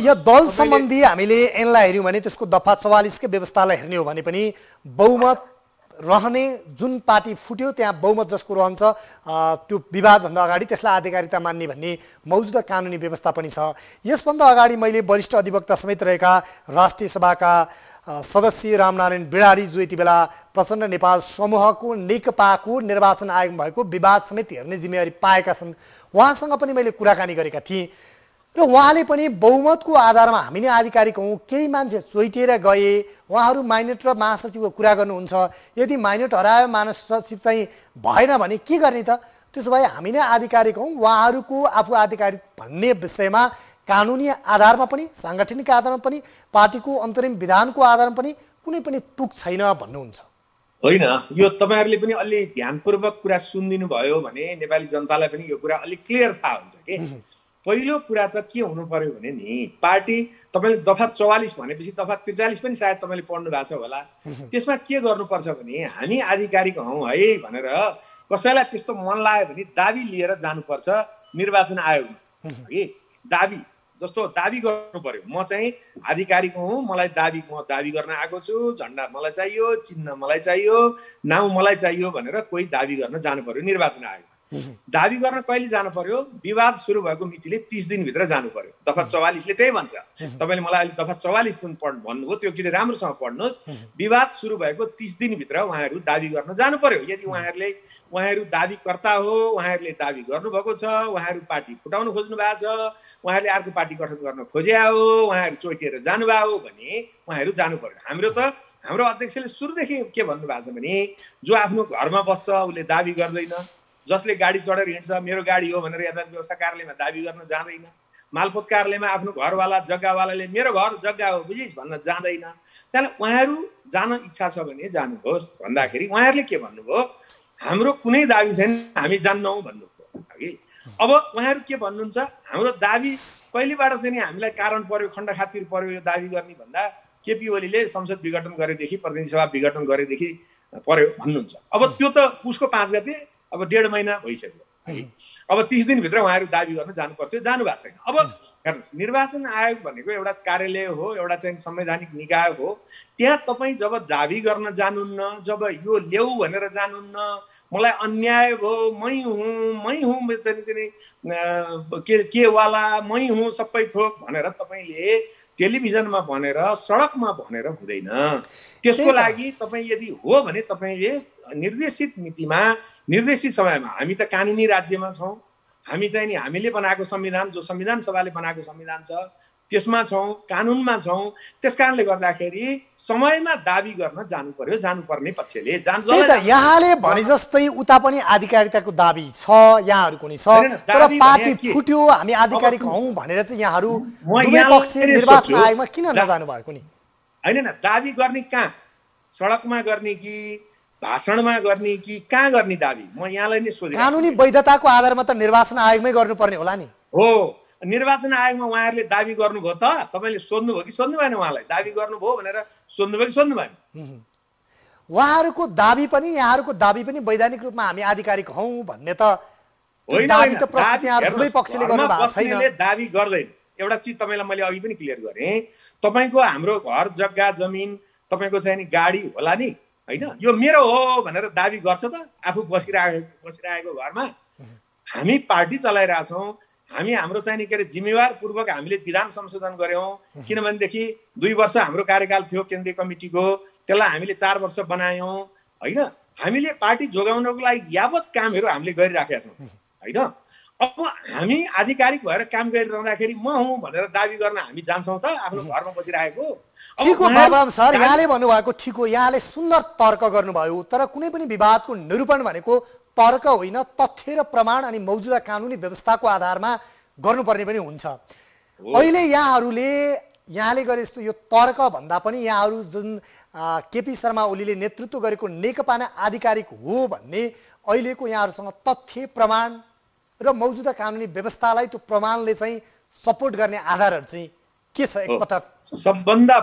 यो दल सम्बन्धी हामीले यिनलाई हेऱ्यौँ भने त्यसको दफा 44 कै व्यवस्थालाई हेर्ने हो भने पनि बहुमत रहने जुन पार्टी फुट्यो त्यहाँ बहुमत जसको रहन्छ त्यो विवादभन्दा अगाडि त्यसलाई आधिकारिकता मान्ने भन्ने मौजुदा कानुनी व्यवस्था पनि छ। यसभन्दा अगाडि मैले वरिष्ठ अधिवक्ता समेत रहेका राष्ट्रिय सभाका सदस्य रामनारायण बिडारी जो यति बेला प्रचण्ड नेपाल समूहको नेकपाको निर्वाचन आयोग भएको विवाद समेत हेर्ने जिम्मेवारी पाएका छन्, उहाँसँग पनि मैले कुराकानी गरेका थिएँ र उहाँले पनि बहुमतको आधारमा हामी नै आधिकारिक हौँ, केही मान्छे चोइटिएर गए, उहाँहरू माइनट र महासचिवको कुरा गर्नुहुन्छ, यदि माइनट हरायो महासचिव चाहिँ भएन भने के गर्ने त, त्यसो भए हामी नै आधिकारिक हौँ, उहाँहरूको आफू आधिकारिक भन्ने विषयमा कानुनी आधारमा पनि साङ्गठनिक आधारमा पनि पार्टीको अन्तरिम विधानको आधारमा पनि कुनै पनि तुक छैन भन्नुहुन्छ। होइन, यो तपाईँहरूले पनि अलि ध्यानपूर्वक कुरा सुनिदिनु भयो भने नेपाली जनतालाई पनि यो कुरा अलिक क्लियर थाहा हुन्छ कि पहिलो कुरा त के हुनु पर्यो भने नि पार्टी तपाईँले दफा 44 भनेपछि दफा 43 पनि सायद तपाईँले पढ्नु भएको छ होला, त्यसमा के गर्नुपर्छ भने हामी आधिकारिक हौँ है भनेर कसैलाई त्यस्तो मन लाग्यो भने दाबी लिएर जानुपर्छ निर्वाचन आयोगमा है। दाबी जस्तो दाबी गर्नु पर्यो, म चाहिँ आधिकारिक हुँ, मलाई म दाबी गर्न आएको छु, झन्डा मलाई चाहियो, चिन्ह मलाई चाहियो, नाउँ मलाई चाहियो भनेर कोही दाबी गर्न जानु पर्यो निर्वाचन आयोग। दाबी गर्न कहिले जानु पर्यो, विवाद सुरु भएको मितिले 30 दिनभित्र जानु पर्यो। दफा 44 ले त्यही भन्छ। तपाईँले मलाई अहिले दफा 44 जुन भन्नुभयो त्यो किन राम्रोसँग पढ्नुहोस्, विवाद सुरु भएको 30 दिनभित्र उहाँहरू दाबी गर्न जानु पर्यो। यदि उहाँहरू दाबीकर्ता हो, उहाँहरूले दाबी गर्नुभएको छ, उहाँहरू पार्टी फुटाउन खोज्नु भएको छ, उहाँहरूले अर्को पार्टी गठन गर्न खोज्या हो, उहाँहरू चोइटिएर जानुभयो हो भने उहाँहरू जानु पर्यो। हाम्रो अध्यक्षले सुरुदेखि के भन्नुभएको छ भने जो आफ्नो घरमा बस्छ उसले दाबी गर्दैन, जसले गाडी चढेर हिँड्छ मेरो गाडी हो भनेर यातायात व्यवस्था कार्यालयमा दाबी गर्न जाँदैन, मालपोत कार्यालयमा आफ्नो घरवाला जग्गावालाले मेरो घर जग्गा हो बुझिस् भन्न जाँदैन। त्यहाँदेखि उहाँहरू जान इच्छा छ भने जानुहोस् भन्दाखेरि उहाँहरूले के भन्नुभयो, हाम्रो कुनै दाबी छैन, हामी जान्नौँ भन्नुभयो कि। अब उहाँहरू के भन्नुहुन्छ, हाम्रो दाबी कहिलेबाट चाहिँ नि हामीलाई कारण पर्यो, खण्ड खातिर पर्यो यो दाबी गर्ने भन्दा केपी ओलीले संसद विघटन गरेदेखि प्रतिनिधि सभा विघटन गरेदेखि पर्यो भन्नुहुन्छ। अब त्यो त उसको 5 गते अब 1.5 महिना भइसक्यो है। अब 30 दिनभित्र उहाँहरू दाबी गर्न जानुपर्थ्यो, जानु भएको छैन। अब हेर्नुहोस्, निर्वाचन आयोग भनेको एउटा कार्यालय हो, एउटा चाहिँ संवैधानिक निकाय हो। त्यहाँ तपाईँ जब दाबी गर्न जानुहुन्न, जब यो ल्याऊ भनेर जानुहुन्न, मलाई अन्याय भयो, मै हुँ के वाला मै हुँ सबै थोक भनेर तपाईँले टेलिभिजनमा भनेर सडकमा भनेर हुँदैन। त्यसको लागि तपाईँ यदि हो भने तपाईँले निर्देशित मितिमा निर्देशित समयमा, हामी त कानुनी राज्यमा छौँ, हामी चाहिँ नि हामीले बनाएको संविधान जो संविधान सभाले बनाएको संविधान छ त्यसमा छौँ, कानुनमा छौँ। त्यस कारणले गर्दाखेरि समयमा दाबी गर्न जानु पर्यो, जानुपर्ने पक्षले यहाँले भने जस्तै उता पनि आधिकारिकताको दाबी छ, यहाँहरूको नि छ, तर पार्टी फुट्यो हामी आधिकारिक हौँ भनेर चाहिँ यहाँहरू दुवै पक्ष निर्वाचन आयोगमा किन नजानु भएको नि? होइन न, दाबी गर्ने कहाँ, सडकमा गर्ने कि भाषणमा गर्ने कि कहाँ गर्ने दाबी? म यहाँलाई नै सोधेँ। कानुनी वैधताको आधारमा त निर्वाचन आयोगमै गर्नुपर्ने होला नि। हो, निर्वाचन आयोगमा उहाँहरूले दाबी गर्नुभयो त? तपाईँले सोध्नुभयो कि सोध्नु भएन? उहाँलाई दाबी गर्नुभयो भनेर सोध्नुभयो कि सोध्नु भएन? उहाँहरूको दाबी पनि यहाँहरूको दाबी पनि वैधानिक रूपमा हामी आधिकारिक हौँ भन्ने त दाबी त प्रस्तुत यहाँ दुवै पक्षले गर्नु भएको छैन। दाबी गर्दैन। एउटा चिज तपाईँलाई मैले अघि पनि क्लियर गरेँ, तपाईँको हाम्रो घर जग्गा जमिन तपाईँको चाहिँ नि गाडी होला नि होइन, यो मेरो हो भनेर दाबी गर्छ त? आफू बसिरहेको घरमा हामी पार्टी चलाइरहेछौँ, हामी हाम्रो चाहिँ नि के अरे जिम्मेवार पूर्वक हामीले विधान संशोधन गऱ्यौँ। किनभनेदेखि 2 वर्ष हाम्रो कार्यकाल थियो केन्द्रीय कमिटीको, त्यसलाई हामीले 4 वर्ष बनायौँ होइन। हामीले पार्टी जोगाउनको लागि यावत कामहरू हामीले गरिराखेका छौँ होइन। अब हामी आधिकारिक भएर काम गरिरहँदाखेरि म हुँ भनेर दाबी गर्न हामी जान्छौँ त आफ्नो घरमा बसिरहेको? ठिक हो बाबुराम सर, यहाँले भन्नुभएको ठिक हो, यहाँले सुन्दर तर्क गर्नुभयो, तर कुनै पनि विवादको निरूपण भनेको तर्क होइन, तथ्य र प्रमाण अनि मौजुदा कानुनी व्यवस्थाको आधारमा गर्नुपर्ने पनि हुन्छ। अहिले यहाँले गरे जस्तो यो तर्क भन्दा पनि यहाँहरू जुन केपी शर्मा ओलीले नेतृत्व गरेको नेकपा नै आधिकारिक हो भन्ने अहिलेको यहाँहरूसँग तथ्य प्रमाण र मौजुदा कानुनी व्यवस्थालाई त्यो प्रमाणले चाहिँ सपोर्ट गर्ने आधारहरू चाहिँ के छ? एकपटक सबभन्दा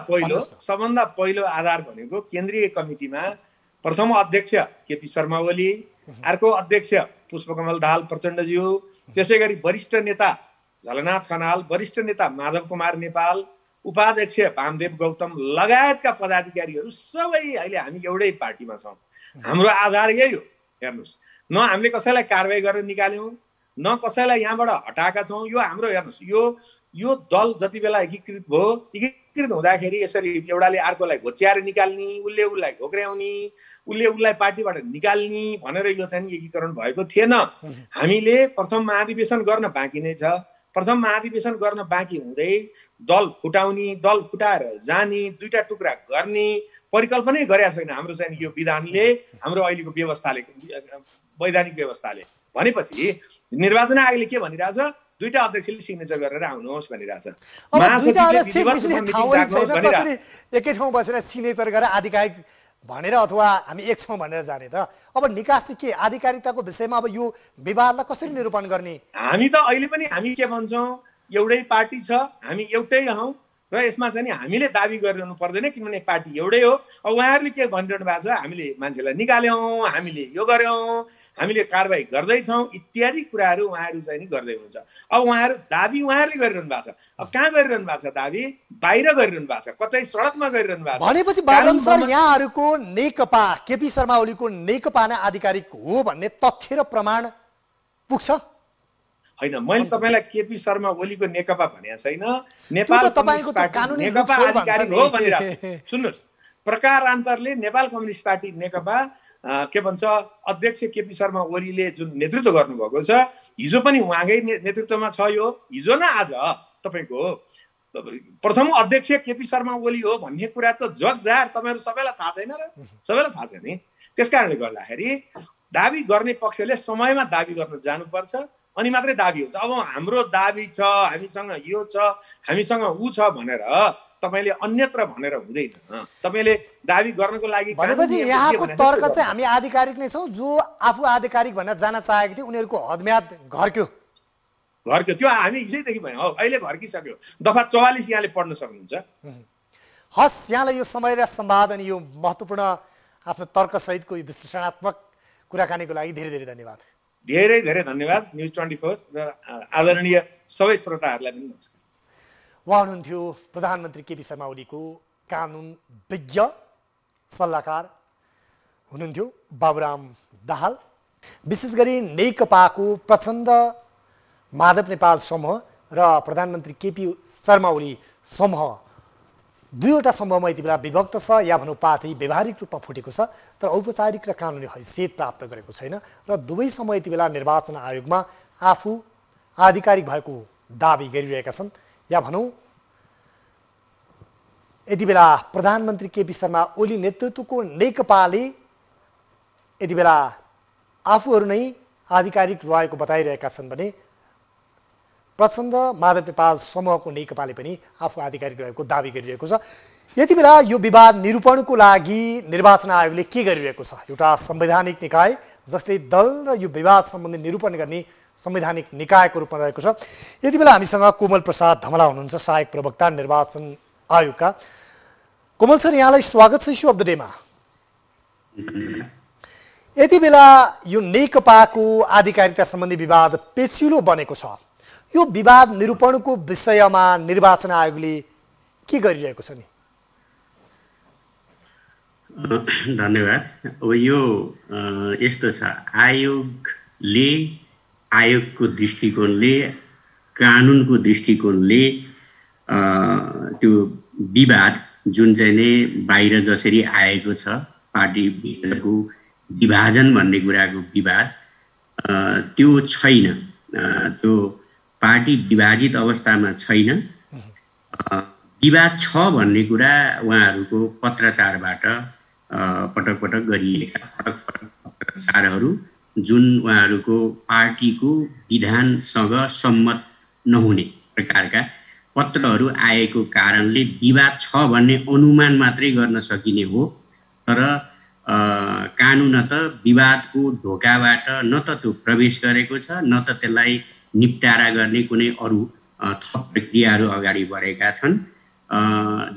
पहिलो आधार भनेको केन्द्रीय कमिटीमा प्रथम अध्यक्ष केपी शर्मा ओली, अर्को अध्यक्ष पुष्पकमल दाहाल प्रचण्डज्यू, त्यसै गरी वरिष्ठ नेता झलनाथ खनाल, वरिष्ठ नेता माधव कुमार नेपाल, उपाध्यक्ष वामदेव गौतम लगायतका पदाधिकारीहरू सबै अहिले हामी एउटै पार्टीमा छौँ। हाम्रो आधार यही हो। हेर्नुहोस्, न हामीले कसैलाई कारबाही गरेर निकाल्यौँ, न कसैलाई यहाँबाट हटाएका छौँ। यो हाम्रो हेर्नुहोस्, यो दल जति बेला एकीकृत भयो, एकीकृत हुँदाखेरि यसरी एउटाले अर्कोलाई घोच्याएर निकाल्ने, उसले उसलाई घोक्र्याउने, उसले उसलाई पार्टीबाट निकाल्ने भनेर यो चाहिँ एकीकरण भएको थिएन। हामीले प्रथम महाधिवेशन गर्न बाँकी नै छ। प्रथम महाधिवेशन गर्न बाँकी हुँदै दल फुटाउने, दल फुटाएर जाने, दुईटा टुक्रा गर्ने परिकल्पनै गरेका छैन हाम्रो चाहिँ यो विधानले, हाम्रो अहिलेको व्यवस्थाले, वैधानिक व्यवस्थाले। भनेपछि निर्वाचन आयोगले के भनिरहेछ, दुईटा अध्यक्षले सिग्नेचर गरेर आउनुहोस् भनिरहेछ। एकै ठाउँ बसेर सिग्नेचर गरेर आधिकारिक भनेर अथवा हामी एक छौँ भनेर जाने त अब निकासी के आधिकारिकताको विषयमा अब यो विवादलाई कसरी निरूपण गर्ने? हामी त अहिले पनि हामी के भन्छौँ, एउटै पार्टी छ, हामी एउटै हौँ र यसमा चाहिँ हामीले दाबी गरिरहनु पर्दैन किनभने पार्टी एउटै हो। अब उहाँहरूले के भनिरहनु भएको छ, हामीले मान्छेलाई निकाल्यौँ, हामीले यो गर्यौँ, हामीले कारबाही गर्दैछौँ इत्यादि कुराहरू उहाँहरू चाहिँ नि गर्दै हुन्छ। अब उहाँहरू दाबी उहाँहरूले गरिरहनु भएको छ। अब कहाँ गरिरहनु भएको छ दाबी? बाहिर गरिरहनु भएको छ, कतै सडकमा गरिरहनु भएको छ। भनेपछि बाबुराम सर यहाँहरूको नेकपा केपी शर्मा ओलीको नेकपा नै आधिकारिक हो भन्ने तथ्य र प्रमाण पुग्छ? होइन, मैले तपाईँलाई केपी शर्मा ओलीको नेकपा भनेको छैन, नेपाल तपाईँको कानुनी नेकपा आधिकारिक हो भनिरहेको छु। सुन्नुहोस्, प्रकारान्तरले नेपाल कम्युनिस्ट पार्टी नेकपा के भन्छ अध्यक्ष केपी शर्मा ओलीले जुन नेतृत्व गर्नुभएको छ, हिजो पनि उहाँकै नेतृत्वमा छ। यो हिजो न आज तपाईँको प्रथम अध्यक्ष केपी शर्मा ओली हो भन्ने कुरा त जगजाहेर तपाईँहरू सबैलाई थाहा छैन र? सबैलाई थाहा छ नि। त्यस कारणले गर्दाखेरि दाबी गर्ने पक्षले समयमा दाबी गर्न जानुपर्छ, अनि मात्रै दाबी हुन्छ। अब हाम्रो दाबी छ, हामीसँग यो छ, हामीसँग ऊ छ भनेर तपाईले अन्यत्र भनेर हुँदैन। तपाईले दाबी गर्नको लागि भनेपछि यहाँको तर्क चाहिँ हामी आधिकारिक नै छौँ, जो आफू आधिकारिक भन्न जान चाहेको थियो उनीहरूको हदम्याद घर्क्यो। त्यो हामी हिजैदेखि भयो, अहिले घर्किसक्यो। दफा 44 यहाँले पढ्न सक्नुहुन्छ। हस्, यहाँलाई यो समय र संवाद अनि यो महत्त्वपूर्ण आफ्नो तर्कसहितको यो विश्लेषणात्मक कुराकानीको लागि धेरै धेरै धन्यवाद। धेरै धेरै धन्यवाद न्युज 24 र आदरणीय सबै श्रोताहरूलाई पनि नमस्कार। उहाँ हुनुहुन्थ्यो प्रधानमन्त्री केपी शर्मा ओलीको कानुन विज्ञ सल्लाहकार हुनुहुन्थ्यो बाबुराम दाहाल। विशेष गरी नेकपाको प्रचण्ड माधव नेपाल समूह र प्रधानमन्त्री केपी शर्मा ओली समूह दुईवटा समूहमा यति बेला विभक्त छ, या भनौँ पार्टी व्यवहारिक रूपमा फुटेको छ तर औपचारिक र कानुनी हैसियत प्राप्त गरेको छैन र दुवै समूह यति बेला निर्वाचन आयोगमा आफू आधिकारिक भएको दाबी गरिरहेका छन्। या भनौँ यति बेला प्रधानमन्त्री केपी शर्मा ओली नेतृत्वको नेकपाले यति बेला आफूहरू नै आधिकारिक रहेको बताइरहेका छन् भने प्रचण्ड माधव नेपाल समूहको नेकपाले पनि आफू आधिकारिक रहेको दाबी गरिरहेको छ। यति बेला यो विवाद निरूपणको लागि निर्वाचन आयोगले के गरिरहेको छ? एउटा संवैधानिक निकाय जसले दल र यो विवाद सम्बन्धी निरूपण गर्ने संवैधानिक निकायको रूपमा रहेको छ। यति बेला हामीसँग कोमल प्रसाद धमला हुनुहुन्छ, सहायक प्रवक्ता निर्वाचन आयोगका। कोमल सर, यहाँलाई स्वागत छ इस्यु अफ द डेमा। यति बेला यो नेकपाको आधिकारिकता सम्बन्धी विवाद पेचिलो बनेको छ। यो विवाद निरूपणको विषयमा निर्वाचन आयोगले के गरिरहेको छ नि? धन्यवाद। अब यो यस्तो छ, आयोगले आयोगको दृष्टिकोणले कानुनको दृष्टिकोणले त्यो विवाद जुन चाहिँ नै बाहिर जसरी आएको छ पार्टी भित्रको विभाजन भन्ने कुराको विवाद त्यो छैन। त्यो पार्टी विभाजित अवस्थामा छैन। विवाद छ भन्ने कुरा उहाँहरूको पत्रचारबाट पटक पटक गरिएका पत्रचारहरू जुन उहाँहरूको पार्टीको विधानसँग सम्मत नहुने प्रकारका पत्रहरू आएको कारणले विवाद छ भन्ने अनुमान मात्रै गर्न सकिने हो। तर कानुनत विवादको ढोकाबाट न त त्यो प्रवेश गरेको छ न त त्यसलाई निपटारा गर्ने कुनै अरू थप प्रक्रियाहरू अगाडि बढेका छन्।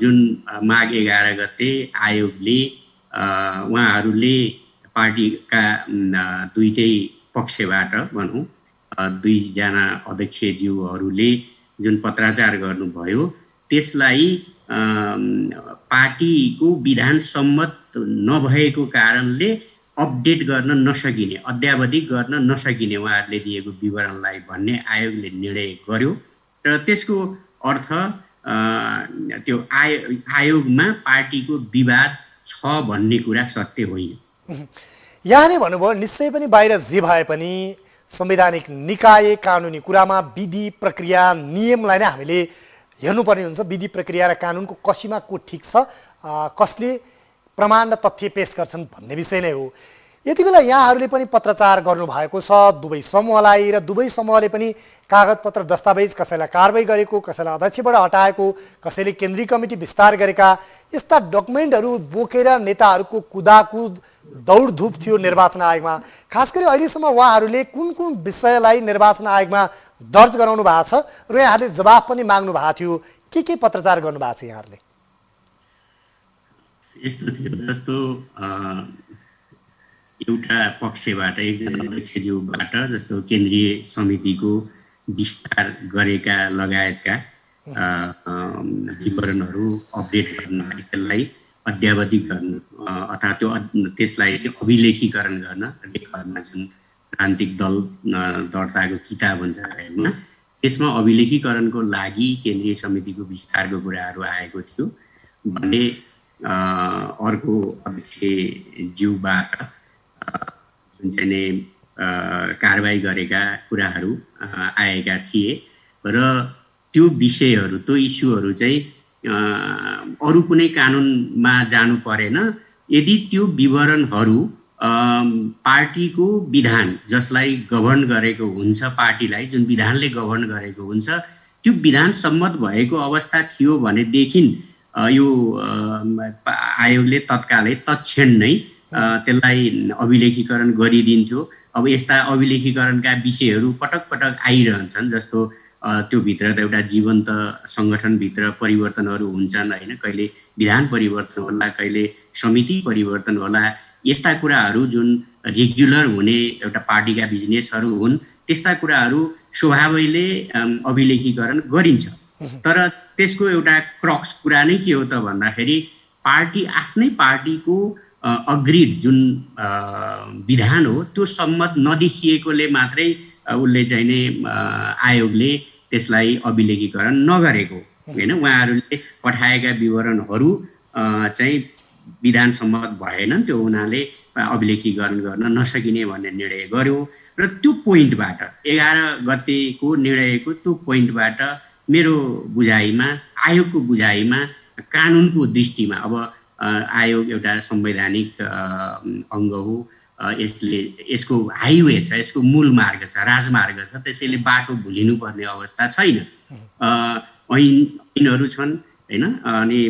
जुन माघ 11 गते आयोगले उहाँहरूले पार्टीका दुईटै पक्षबाट भनौँ दुईजना अध्यक्षज्यूहरूले जुन पत्राचार गर्नुभयो त्यसलाई पार्टीको विधान सम्मत नभएको कारणले अपडेट गर्न नसकिने, अद्यावधिक गर्न नसकिने उहाँहरूले दिएको विवरणलाई भन्ने आयोगले निर्णय गर्यो र त्यसको अर्थ त्यो आयोगमा पार्टीको विवाद छ भन्ने कुरा सत्य होइन। यहाँले भन्नुभयो निश्चय पनि बाहिर जे भए पनि संवैधानिक निकाय कानुनी कुरामा विधि प्रक्रिया नियमलाई नै हामीले हेर्नुपर्ने हुन्छ। विधि प्रक्रिया र कानुनको कसीमा को ठिक छ, कसले प्रमाण र तथ्य पेश गर्छन् भन्ने विषय नै हो। यति बेला यहाँहरूले पनि पत्रचार गर्नुभएको छ दुवै समूहलाई र दुवै समूहले पनि कागजपत्र दस्तावेज कसैलाई कारबाही गरेको, कसैलाई अध्यक्षबाट हटाएको, कसैले केन्द्रीय कमिटी विस्तार गरेका यस्ता डकुमेन्टहरू बोकेर नेताहरूको कुदाकुद दौडधुप थियो निर्वाचन आयोगमा। खास गरी अहिलेसम्म उहाँहरूले कुन कुन विषयलाई निर्वाचन आयोगमा दर्ज गराउनु भएको छ र यहाँहरूले जवाफ पनि माग्नु भएको थियो, के पत्रचार गर्नुभएको छ यहाँहरूले? यस्तो थियो जस्तो एउटा पक्षबाट एकजना अध्यक्षज्यूबाट जस्तो केन्द्रीय समितिको विस्तार गरेका लगायतका विवरणहरू अपडेट गर्न, त्यसलाई अद्यावधिक गर्न अथवा त्यसलाई अभिलेखीकरण गर्न लेखनमा जुन राजनीतिक दल दर्ताको किताब हुन्छ होइन, त्यसमा अभिलेखीकरणको लागि केन्द्रीय समितिको विस्तारको कुराहरू आएको थियो भने अर्को अध्यक्षज्यूबाट जुन चाहिँ कारबाही गरेका कुराहरू आएका थिए र त्यो विषयहरू, त्यो इस्युहरू चाहिँ अरू कुनै कानुनमा जानु परेन यदि त्यो विवरणहरू पार्टीको विधान जसलाई गभर्न गरेको हुन्छ, पार्टीलाई जुन विधानले गभर्न गरेको हुन्छ त्यो विधान सम्मत भएको अवस्था थियो भनेदेखि यो आयोगले तत्कालै तत्क्षण नै त्यसलाई अभिलेखीकरण गरिदिन्थ्यो। अब यस्ता अभिलेखीकरणका विषयहरू पटक पटक आइरहन्छन्, जस्तो त्यो भित्र त एउटा जीवन्त सङ्गठनभित्र परिवर्तनहरू हुन्छन् होइन, कहिले विधान परिवर्तन होला, कहिले समिति परिवर्तन होला, यस्ता कुराहरू जुन रेगुलर हुने एउटा पार्टीका बिजनेसहरू हुन् त्यस्ता कुराहरू स्वभावैले अभिलेखीकरण गरिन्छ। तर त्यसको एउटा क्रक्स कुरा नै के हो त भन्दाखेरि पार्टी आफ्नै पार्टीको अग्रिड जुन विधान हो त्यो सम्मत नदेखिएकोले मात्रै उसले चाहिँ नै आयोगले त्यसलाई अभिलेखीकरण नगरेको होइन। उहाँहरूले पठाएका विवरणहरू चाहिँ विधान सम्मत भएनन्, त्यो उनीहरूले अभिलेखीकरण गर्न नसकिने भन्ने निर्णय गर्यो र त्यो पोइन्टबाट 11 गतेको निर्णयको त्यो पोइन्टबाट मेरो बुझाइमा, आयोगको बुझाइमा, कानुनको दृष्टिमा अब आयोग एउटा संवैधानिक अङ्ग हो, यसको हाइवे छ, यसको मूल मार्ग छ, राजमार्ग छ, त्यसैले बाटो भुलिनुपर्ने अवस्था छैन। ऐनहरू छन् होइन, अनि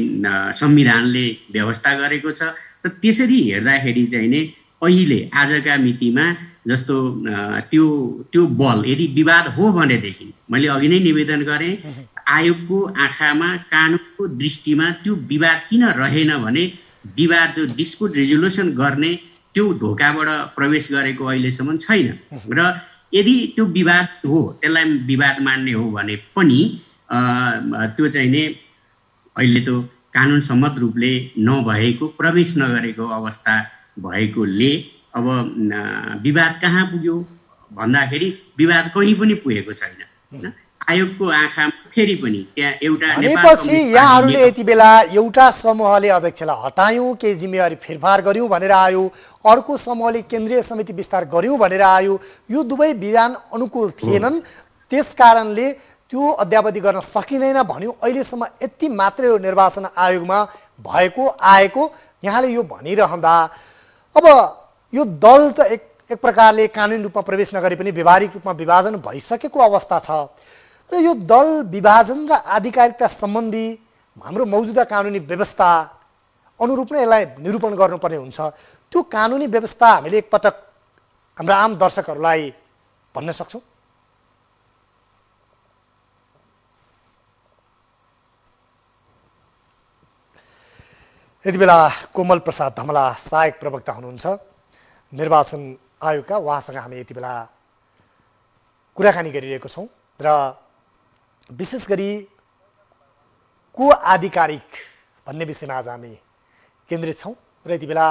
संविधानले व्यवस्था गरेको छ र त्यसरी हेर्दाखेरि चाहिँ नै अहिले आजका मितिमा जस्तो त्यो बल यदि विवाद हो भनेदेखि मैले अघि नै निवेदन गरेँ आयोगको आँखामा, कानुनको दृष्टिमा त्यो विवाद किन रहेन भने विवाद डिस्प्युट रेजोल्युसन गर्ने त्यो ढोकाबाट प्रवेश गरेको अहिलेसम्म छैन र यदि त्यो विवाद हो, त्यसलाई विवाद मान्ने हो भने पनि त्यो चाहिँ नि अहिले त कानुन सम्मत रूपले नभएको, प्रवेश नगरेको अवस्था भएकोले अब विवाद कहाँ पुग्यो भन्दाखेरि विवाद कहीँ पनि पुगेको छैन हैन। आयोगको आँखामा फेरि पनि त्यहाँ एउटा भनेपछि यहाँहरूले यति बेला एउटा समूहले अध्यक्षलाई हटायौँ, केही जिम्मेवारी फेरफार गर्यौँ भनेर आयो, अर्को समूहले केन्द्रीय समिति विस्तार गर्यौँ भनेर आयो। यो दुवै विधान अनुकूल थिएनन्, त्यस कारणले त्यो अद्यावधि गर्न सकिँदैन भन्यो। अहिलेसम्म यति मात्रै हो निर्वाचन आयोगमा भएको आएको। यहाँले यो भनिरहँदा अब यो दल त एक प्रकारले कानुनी रूपमा प्रवेश नगरे पनि व्यवहारिक रूपमा विभाजन भइसकेको अवस्था छ र यो दल विभाजन र आधिकारिकता सम्बन्धी हाम्रो मौजुदा कानुनी व्यवस्था अनुरूप नै यसलाई निरूपण गर्नुपर्ने हुन्छ। त्यो कानुनी व्यवस्था हामीले एकपटक हाम्रा आम दर्शकहरूलाई भन्न सक्छौँ? यति बेला कोमल प्रसाद धमला सहायक प्रवक्ता हुनुहुन्छ निर्वाचन आयोगका, उहाँसँग हामी यति बेला कुराकानी गरिरहेको छौँ र विशेष गरी को आधिकारिक भन्ने विषयमा आज हामी केन्द्रित छौँ र यति बेला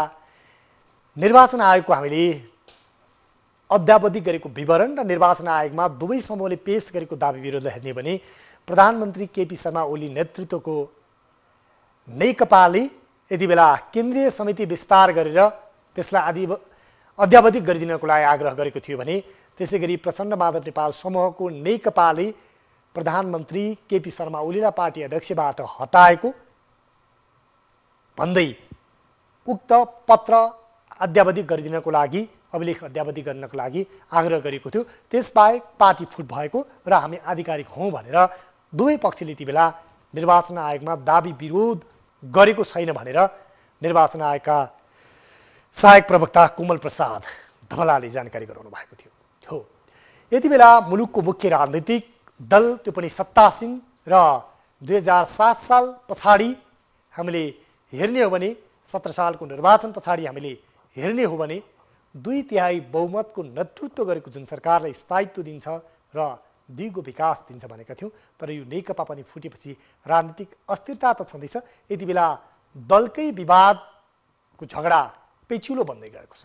निर्वाचन आयोगको हामीले अद्यावधि गरेको विवरण र निर्वाचन आयोगमा दुवै समूहले पेश गरेको दाबी विरोधलाई हेर्ने भने प्रधानमन्त्री केपी शर्मा ओली नेतृत्वको नेकपाले यति बेला केन्द्रीय समिति विस्तार गरेर त्यसलाई अद्यावधिक गरिदिनको लागि आग्रह गरेको थियो भने त्यसै गरी प्रचण्ड माधव नेपाल समूहको नेकपाले प्रधानमन्त्री केपी शर्मा ओलीलाई पार्टी अध्यक्षबाट हटाएको भन्दै उक्त पत्र अद्यावधिक गरिदिनको लागि अभिलेख अद्यावधिक गर्नको लागि आग्रह गरेको थियो। त्यसबाहेक पार्टी फुट भएको र हामी आधिकारिक हौँ भनेर दुवै पक्षले यति बेला निर्वाचन आयोगमा दाबी विरोध गरेको छैन भनेर निर्वाचन आयोगका सहायक प्रवक्ता कोमल प्रसाद धमलाले जानकारी गराउनु भएको थियो। हो, यति बेला मुलुकको मुख्य राजनीतिक दल त्यो पनि सत्तासीन र 2007 साल पछाडि हामीले हेर्ने हो भने 17 सालको निर्वाचन पछाडि हामीले हेर्ने हो भने 2/3 बहुमतको नेतृत्व गरेको जुन सरकारलाई स्थायित्व दिन्छ र दिगो विकास दिन्छ भनेका थियौँ। तर यो नेकपा पनि फुटेपछि राजनीतिक अस्थिरता त छँदैछ। यति बेला दलकै विवादको झगडा पेचिलो बन्दै गएको छ।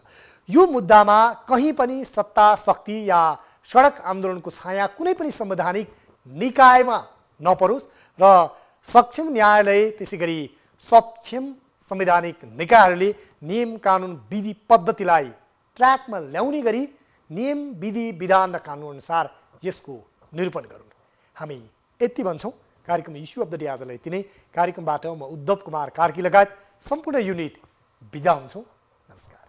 यो मुद्दामा कहीँ पनि सत्ता शक्ति या सडक आन्दोलनको छाया कुनै पनि संवैधानिक निकायमा नपरोस् र सक्षम न्यायालय त्यसै गरी सक्षम संवैधानिक निकायहरूले नियम कानुन विधि पद्धतिलाई ट्र्याकमा ल्याउने गरी नियम विधि विधान र कानुन अनुसार यसको निरूपण गरून्। हामी यति भन्छौँ। कार्यक्रम इस्यु अफ द डे आजलाई यति नै। कार्यक्रमबाट म उद्धव कुमार कार्की लगायत सम्पूर्ण युनिट बिदा हुन्छौँ। नमस्कार।